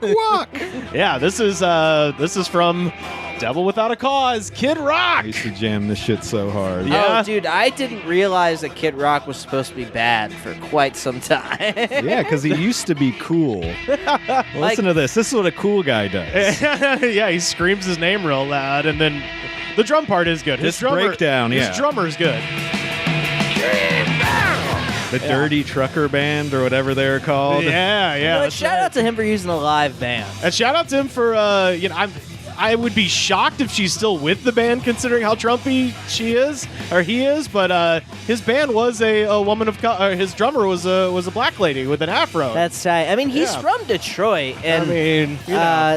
Walk. Yeah, this is from Devil Without a Cause, Kid Rock. I used to jam this shit so hard. Yeah. Oh, dude, I didn't realize that Kid Rock was supposed to be bad for quite some time. Yeah, because he used to be cool. Well, listen to this. This is what a cool guy does. Yeah, he screams his name real loud, and then the drum part is good. His breakdown, His drummer's good. The Dirty Trucker Band or whatever they're called. Yeah. You know, shout out to him for using a live band. And shout out to him for, I would be shocked if she's still with the band, considering how Trumpy he is. But his band was a woman of color. His drummer was a black lady with an afro. That's right. I mean, he's from Detroit, and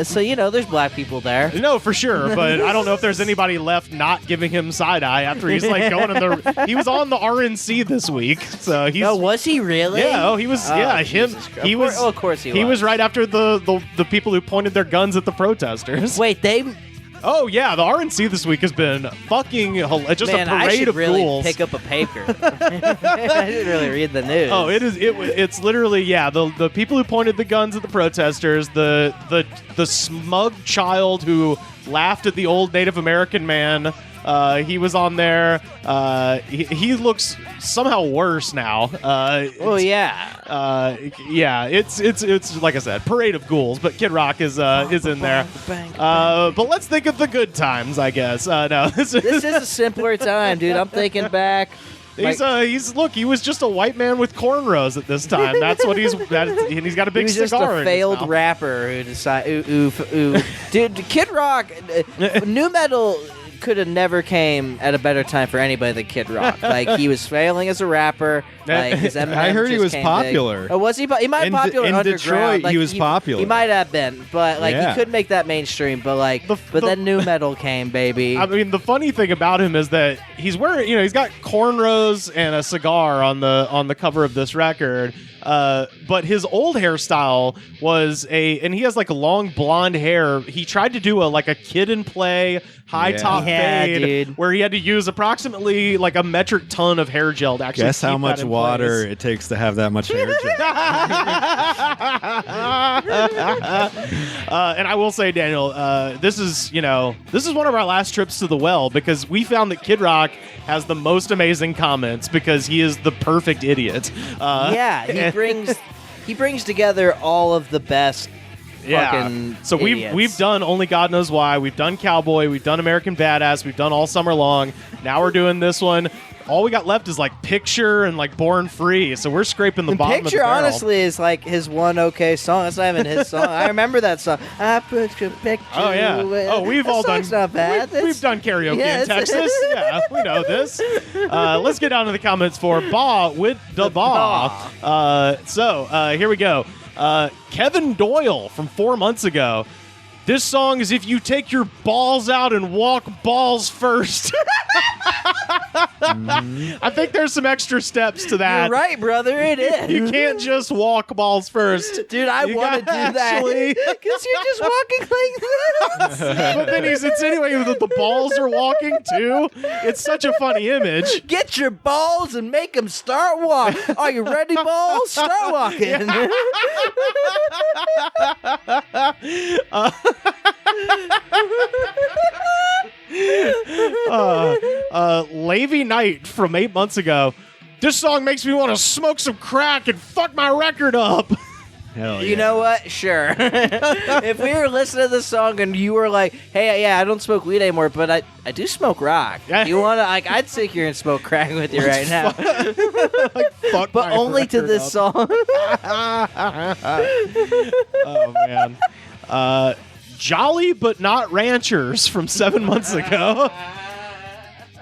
so there's black people there. No, for sure. But I don't know if there's anybody left not giving him side eye after he's like going in he was on the RNC this week. So he's. Oh, was he really? Yeah. Oh, he was. Yeah, him. He was. Oh, of course he was. He was right after the people who pointed their guns at the protesters. Wait, they. Oh yeah, the RNC this week has been fucking just a parade I should of really ghouls. pick up a paper. I didn't really read the news. Oh, it's literally the people who pointed the guns at the protesters, the smug child who laughed at the old Native American man. He was on there. He looks somehow worse now. Yeah. It's like I said, parade of ghouls. But Kid Rock is in there. But let's think of the good times, I guess. No, this is a simpler time, dude. I'm thinking back. He was just a white man with cornrows at this time. That's what and he's got a big cigar. He was just a failed rapper who decided, dude, Kid Rock, new metal could have never came at a better time for anybody than Kid Rock. Like, he was failing as a rapper. Like, his Eminem I heard he was came popular. Big. Oh, was he? He might have popular in underground. Detroit. Like, he was popular. He might have been, but he couldn't make that mainstream. But then new metal came, baby. I mean, the funny thing about him is that he's wearing, he's got cornrows and a cigar on the cover of this record. But his old hairstyle was and he has like a long blonde hair. He tried to do a Kid and Play high top fade, dude. Where he had to use approximately like a metric ton of hair gel to actually guess how much water place. It takes to have that much hair gel. And I will say, Daniel, this is one of our last trips to the well, because we found that Kid Rock has the most amazing comments because he is the perfect idiot. He brings together all of the best. Fucking so we've done Only God Knows Why, we've done Cowboy, we've done American Badass, we've done All Summer Long. Now we're doing this one. All we got left is Picture and Born Free. So we're scraping the bottom of the Picture, barrel. honestly, is his one okay song. That's not even his song. I remember that song. I put your picture. Oh yeah. Oh, we've all done. Not bad. We've done karaoke in Texas. Yeah, we know this. Let's get down to the comments for Ba with the Ba. So here we go. Kevin Doyle from 4 months ago. This song is if you take your balls out and walk balls first. I think there's some extra steps to that. You're right, brother. It is. You can't just walk balls first. Dude, I want to do that. Because you're just walking like this. But then he's insinuating that the balls are walking too. It's such a funny image. Get your balls and make them start walking. Are you ready, balls? Start walking. Lavey Knight from 8 months ago. This song makes me want to smoke some crack and fuck my record up. Hell You know what? Sure. If we were listening to this song and you were like, hey, yeah, I don't smoke weed anymore, but I do smoke rock. You want to, like, I'd sit here and smoke crack with you right now. Like, fuck but only to this up. song. Oh, man. Jolly But Not Ranchers from 7 months ago.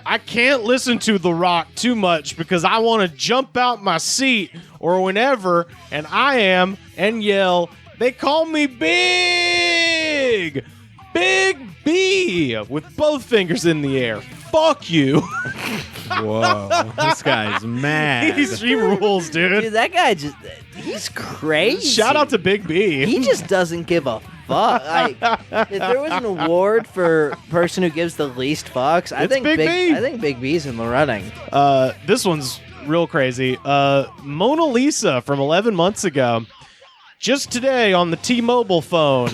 I can't listen to The Rock too much because I want to jump out my seat or whenever, and I am, and yell, they call me Big B, with both fingers in the air. Fuck you. Whoa, this guy's mad. He rules, dude. Dude, that guy he's crazy. Shout out to Big B. He just doesn't give a fuck. Like, if there was an award for person who gives the least fucks, I think Big B's in the running. This one's real crazy. Mona Lisa from 11 months ago. Just today on the T-Mobile phone.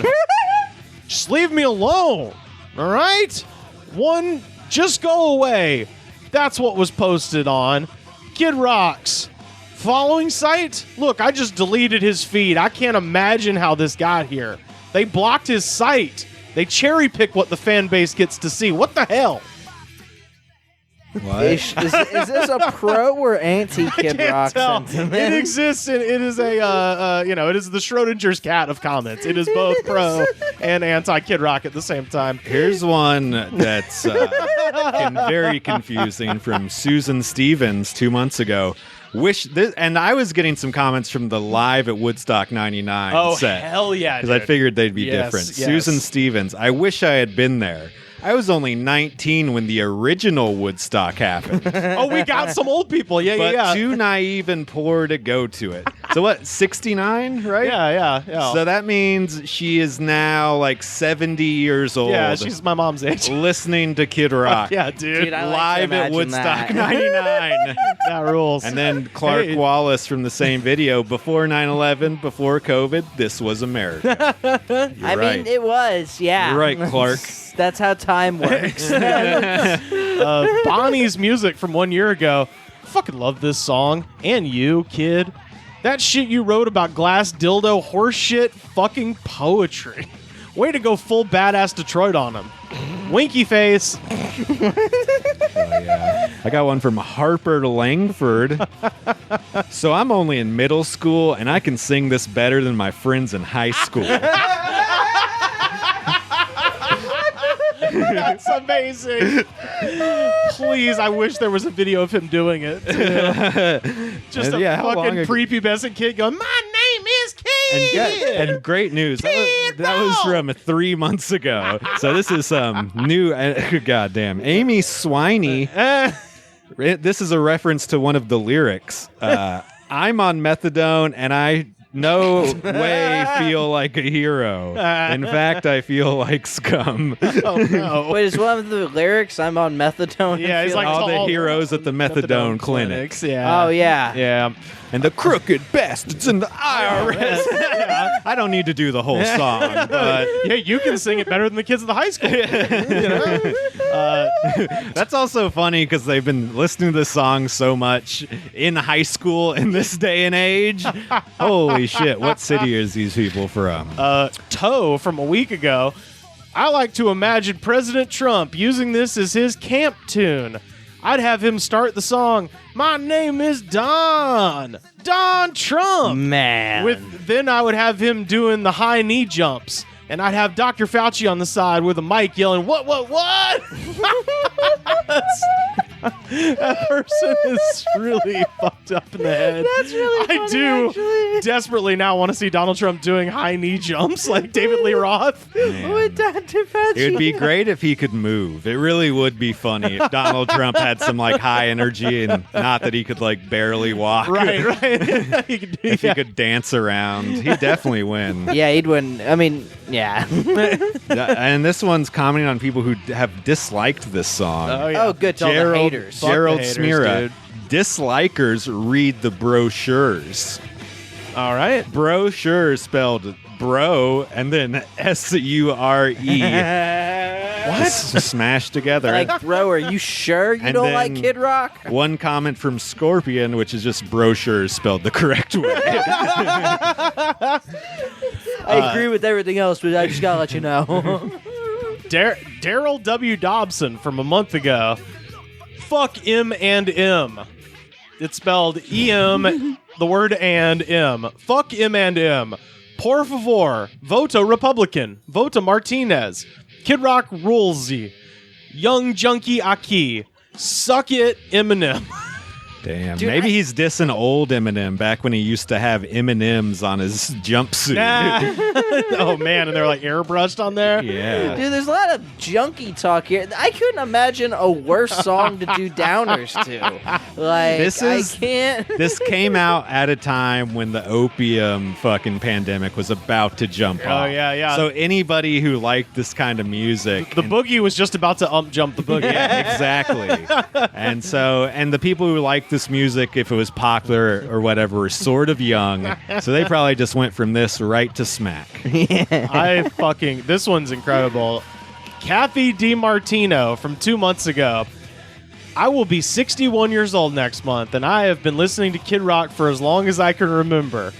Just leave me alone. All right? One, just go away. That's what was posted on Kid Rock's following site. Look, I just deleted his feed. I can't imagine how this got here. They blocked his site. They cherry pick what the fan base gets to see. What the hell? What? Is this a pro or anti Kid Rock sentiment? It exists, and it is a it is the Schrodinger's cat of comments. It is both pro and anti Kid Rock at the same time. Here's one that's very confusing from Susan Stevens 2 months ago. And I was getting some comments from the live at Woodstock 99 set. Oh, hell yeah, because I figured they'd be different. Yes. Susan Stevens, I wish I had been there. I was only 19 when the original Woodstock happened. Oh, we got some old people. But too naive and poor to go to it. So what, 69, right? Yeah. So that means she is now like 70 years old. Yeah, she's my mom's age. Listening to Kid Rock. Yeah, dude. I like live at Woodstock 99. That rules. And then Clark Wallace from the same video, before 9/11, before COVID, this was America. I mean, it was, yeah. You're right, Clark. That's how time works. Bonnie's music from 1 year ago. I fucking love this song. And you, kid. That shit you wrote about glass dildo horseshit fucking poetry. Way to go full badass Detroit on him. Winky face. I got one from Harper Langford. So I'm only in middle school, and I can sing this better than my friends in high school. That's amazing. Please, I wish there was a video of him doing it. Just a fucking prepubescent kid going, my name is Kid. And great news. That was from 3 months ago. So this is new. Goddamn. Amy Swiney. This is a reference to one of the lyrics. I'm on methadone, and I no way feel like a hero. In fact, I feel like scum. Oh, no. Wait, is one of the lyrics, I'm on methadone? Yeah, he's like all the heroes at the methadone clinics. Yeah. Oh, yeah. Yeah. And the crooked bastards in the IRS. I don't need to do the whole song, but yeah, you can sing it better than the kids at the high school. You know? That's also funny because they've been listening to this song so much in high school in this day and age. Holy shit! What city is these people from? Toe from a week ago. I like to imagine President Trump using this as his camp tune. I'd have him start the song, my name is Don Trump. Man. Then I would have him doing the high knee jumps. And I'd have Dr. Fauci on the side with a mic yelling, what? That person is really fucked up in the head. That's really funny, I do actually. desperately now want to see Donald Trump doing high knee jumps like David Lee Roth. With Dr. Fauci. It would be great if he could move. It really would be funny if Donald Trump had some like high energy and not that he could like barely walk. Right. He could do, If he could dance around, he'd definitely win. Yeah, he'd win. I mean, yeah. And this one's commenting on people who have disliked this song. Oh, yeah. Oh, good. To all the haters. Gerald Fuck the haters, Smira. dude. Dislikers read the brochures. All right. Brochure spelled bro and then SURE. What? Smashed together. Like, bro, are you sure you don't like Kid Rock? One comment from Scorpion, which is just brochures spelled the correct way. I agree with everything else, but I just gotta let you know. Daryl W. Dobson from a month ago. Fuck M and M. It's spelled E-M, the word and M. Fuck M and M. Por favor, voto Republican. Voto Martinez. Kid Rock rulesy. Young junkie Aki. Suck it, Eminem. Damn. Dude, maybe he's dissing old Eminem back when he used to have M&Ms on his jumpsuit. Oh, man. And they're like airbrushed on there? Yeah. Dude, there's a lot of junkie talk here. I couldn't imagine a worse song to do downers to. Like, I can't. This came out at a time when the opium fucking pandemic was about to jump off. Oh, yeah. So anybody who liked this kind of music. The boogie was just about to jump the boogie. Yeah, exactly. And the people who liked this music, if it was popular or whatever, were sort of young. So they probably just went from this right to smack. This one's incredible. Kathy DiMartino from 2 months ago. I will be 61 years old next month, and I have been listening to Kid Rock for as long as I can remember.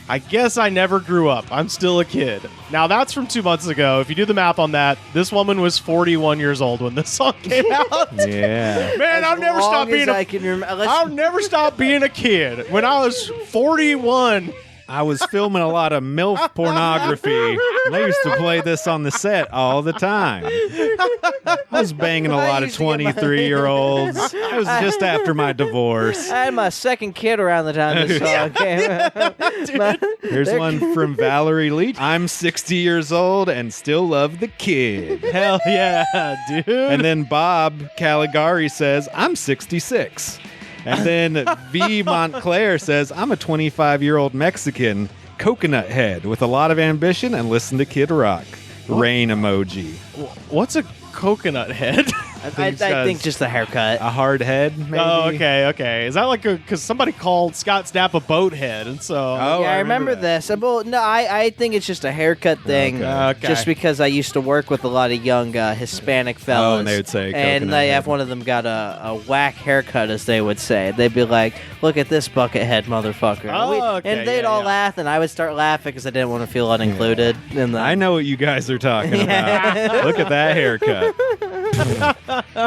I guess I never grew up. I'm still a kid. Now, that's from 2 months ago. If you do the math on that, this woman was 41 years old when this song came out. Yeah. Man, I'll never stop being a kid. When I was 41... I was filming a lot of MILF pornography, and they used to play this on the set all the time. I was banging a lot of 23-year-olds. It was just after my divorce. I had my second kid around the time this song came out. Here's one from Valerie Leach. I'm 60 years old and still love the kid. Hell yeah, dude. And then Bob Caligari says, I'm 66. And then V. Montclair says, I'm a 25-year-old Mexican coconut head with a lot of ambition and listen to Kid Rock. Rain emoji. What's a coconut head? I think just the haircut. A hard head, maybe? Oh, okay. Is that like because somebody called Scott Stapp a boat head, and so... Oh, yeah, I remember this. Well, no, I think it's just a haircut thing. Okay. Just because I used to work with a lot of young Hispanic fellas. Oh, and they would say and they have one of them got a whack haircut, as they would say. They'd be like, look at this bucket head motherfucker. Oh, okay, and they'd all laugh, and I would start laughing because I didn't want to feel unincluded. In the... I know what you guys are talking about. Look at that haircut.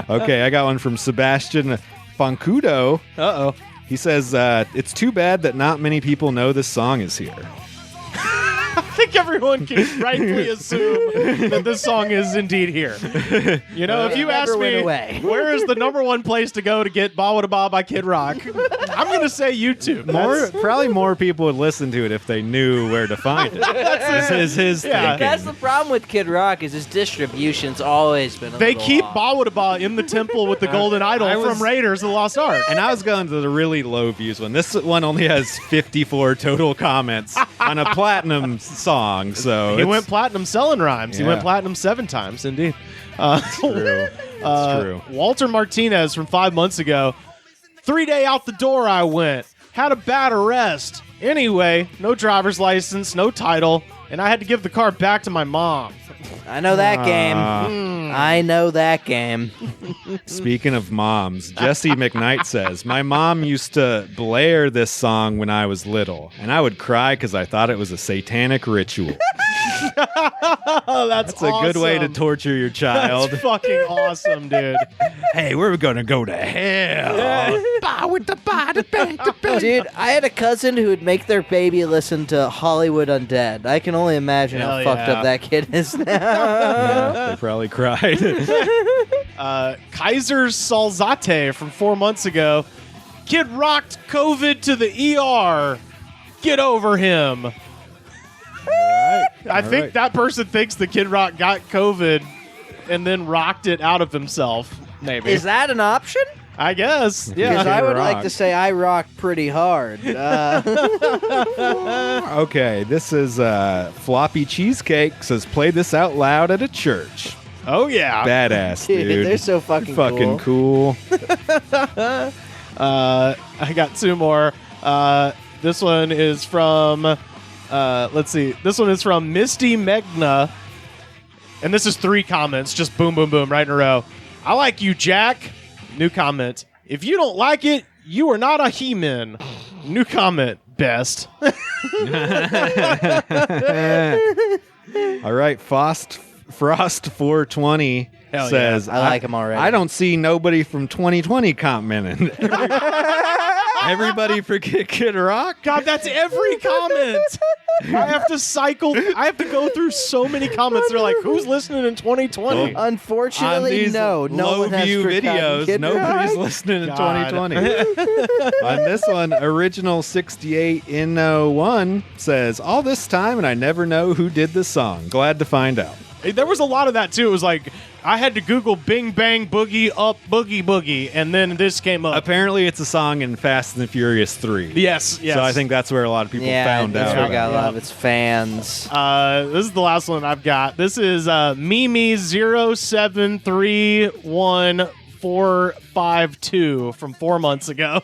Okay, I got one from Sebastian Foncudo. Uh-oh. He says, it's too bad that not many people know this song is here. I think everyone can rightfully assume that this song is indeed here. You know, if you ask me, where is the number one place to go to get Ba Wada Ba by Kid Rock, I'm going to say YouTube. Probably more people would listen to it if they knew where to find it. That's his thinking. That's the problem with Kid Rock is his distribution's always been They keep off. Ba Wada Ba in the temple with the golden idol from Raiders of the Lost Ark. And I was going to the really low views one. This one only has 54 total comments on a platinum song. So he went platinum selling rhymes. Yeah. He went platinum 7 times, indeed. It's true. It's true. Walter Martinez from 5 months ago. 3 day out the door I went. Had a bad arrest. Anyway, no driver's license, no title, and I had to give the car back to my mom. I know that game. I know that game. Speaking of moms, Jesse McKnight says, my mom used to blare this song when I was little, and I would cry because I thought it was a satanic ritual. That's a good way to torture your child. That's fucking awesome, dude. Hey, we're going to go to hell. Dude, I had a cousin who would make their baby listen to Hollywood Undead. I can only imagine how fucked up that kid is now. Yeah, they probably cried. Kaiser Salzate from 4 months ago. Kid rocked COVID to the ER. Get over him. I think that person thinks the Kid Rock got COVID and then rocked it out of himself. Maybe. Is that an option? I guess. Yeah. Because I would like to say I rock pretty hard. Okay, this is Floppy Cheesecake says, play this out loud at a church. Oh, yeah. Badass, dude. They're so fucking cool. I got 2 more. This one is from, let's see. This one is from Misty Megna. And this is 3 comments, just boom, boom, boom, right in a row. I like you, Jack. New comment. If you don't like it, you are not a he-man. New comment. Best. All right, Frost 420 says, I like him already. I don't see nobody from 2020 commenting. Everybody forget Kid Rock? God, that's every comment. I have to go through so many comments. They're like, who's listening in 2020? Unfortunately, no one has low-view forgotten videos, Kid nobody's Rock. listening in God. 2020. On this one, Original 68 in 01 says, all this time and I never know who did the song. Glad to find out. There was a lot of that, too. It was like, I had to Google Bing Bang Boogie Up Boogie Boogie, and then this came up. Apparently, it's a song in Fast and the Furious 3. Yes. So I think that's where a lot of people found out. Yeah, got a lot of its fans. This is the last one I've got. This is Mimi0731452 from 4 months ago.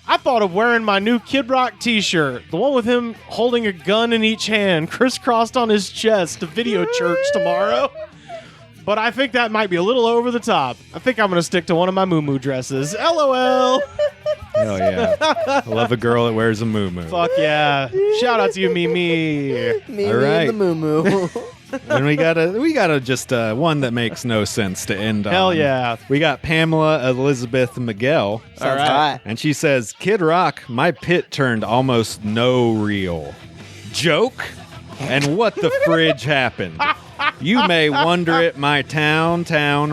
I thought of wearing my new Kid Rock t-shirt, the one with him holding a gun in each hand, crisscrossed on his chest, to video church tomorrow. But I think that might be a little over the top. I think I'm going to stick to one of my moo-moo dresses. LOL. Oh, yeah. I love a girl that wears a moo-moo. Fuck yeah. Shout out to you, Mimi. Mimi All right. and the moo-moo. And we gotta just one that makes no sense to end on. Hell yeah. We got Pamela Elizabeth Miguel. Sounds hot. And she says, Kid Rock, my pit turned almost no real. Joke? And what the fridge happened? You may wonder it, my town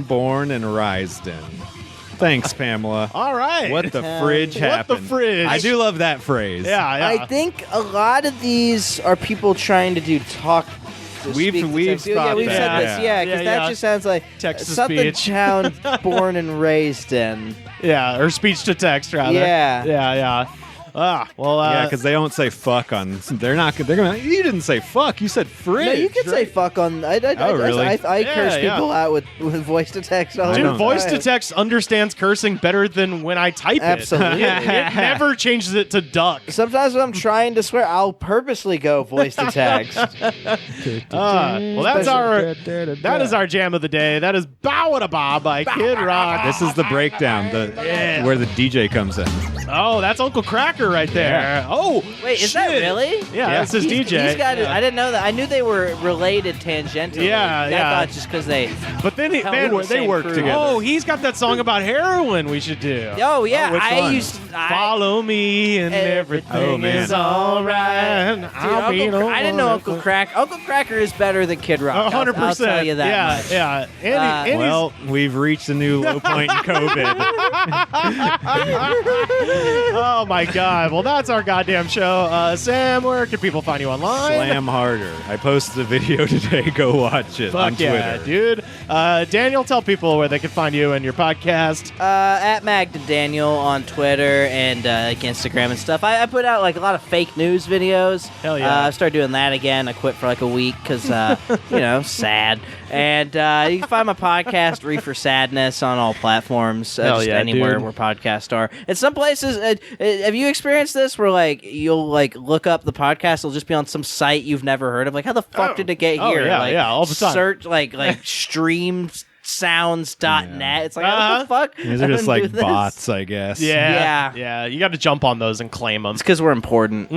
born and raised in. Thanks, Pamela. All right. What the fridge happened? What the fridge? I do love that phrase. Yeah. I think a lot of these are people trying to do talk. We've said thought this. that. Yeah, because that just sounds like Text to something speech. town born and raised in. Yeah, or speech to text, rather. Yeah. Yeah. Well, Yeah, because they don't say fuck on. They're gonna. You didn't say fuck. You said fridge. No, you can say right? fuck on. Oh, really? I Yeah, curse yeah. people out with voice to text all the dude, time. voice to text understands cursing better than when I type Absolutely. it. It never changes it to duck. Sometimes when I'm trying to swear, I'll purposely go voice to text. Well, that is our jam of the day. That is Bow Wada Ba by Kid Rock. This is the breakdown, where the DJ comes in. Oh, that's Uncle Cracker right there. Oh, Wait, is that shit. really? Yeah, that's his DJ. He's got it. I didn't know that. I knew they were related tangentially. Yeah, I yeah. thought just because they. But then Hell, man, we're the they same work crew. together. Oh, he's got that song about heroin we should do. Oh yeah, which I one? used. Follow me and everything Oh, man. is alright. Dude, I didn't know Uncle Cracker. Uncle Cracker is better than Kid Rock. 100%. I'll tell you that. Yeah, much. yeah. Andy's- Well, we've reached a new low point in COVID. oh my God. Well, that's our goddamn show. Sam, where can people find you online? Slam harder. I posted a video today. Go watch it on Fuck yeah, Twitter. dude. Daniel, tell people where they can find you and your podcast. At Magden Daniel on Twitter and like Instagram and stuff. I put out like a lot of fake news videos. Hell yeah. I started doing that again. I quit for like a week because sad. And you can find my podcast Reefer Sadness on all platforms. Hell Just yeah, anywhere dude. where podcasts are. And some places, have you experienced this where like you'll like look up the podcast, it'll just be on some site you've never heard of. Like how the fuck did it get Oh, here? yeah, like, yeah, all the time. Search like streamsounds.net. It's like what the fuck? These I are just didn't do like this. bots, I guess. Yeah. You got to jump on those and claim them. It's because we're important.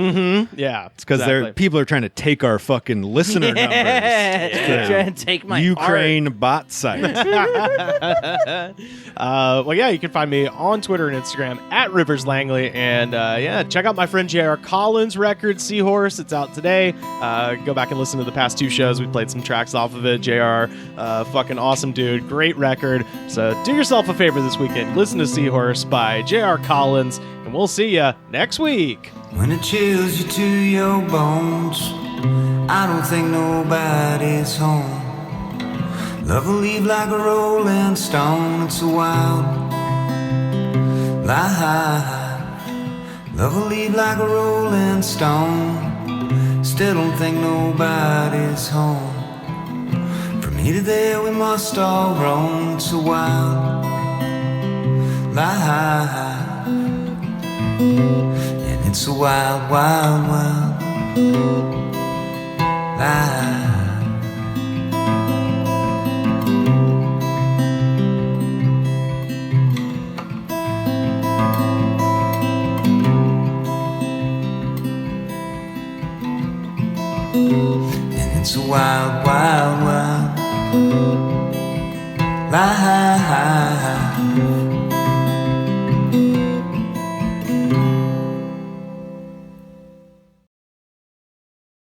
Yeah, It's because people are trying to take our fucking listener numbers. They're trying to take my Ukraine bot site. Well, yeah, you can find me on Twitter and Instagram at Rivers Langley, and check out my friend J.R. Collins' record Seahorse. It's out today. Go back and listen to the past 2 shows. We played some tracks off of it. J.R. Fucking awesome dude, great record. So do yourself a favor this weekend. Listen to Seahorse by J.R. Collins, and we'll see you next week. When it chills you to your bones, I don't think nobody's home. Love will leave like a rolling stone. It's a wild life. Love will leave like a rolling stone. Still don't think nobody's home. From here to there we must all roam. It's a wild life. And it's a wild, wild, wild life. Life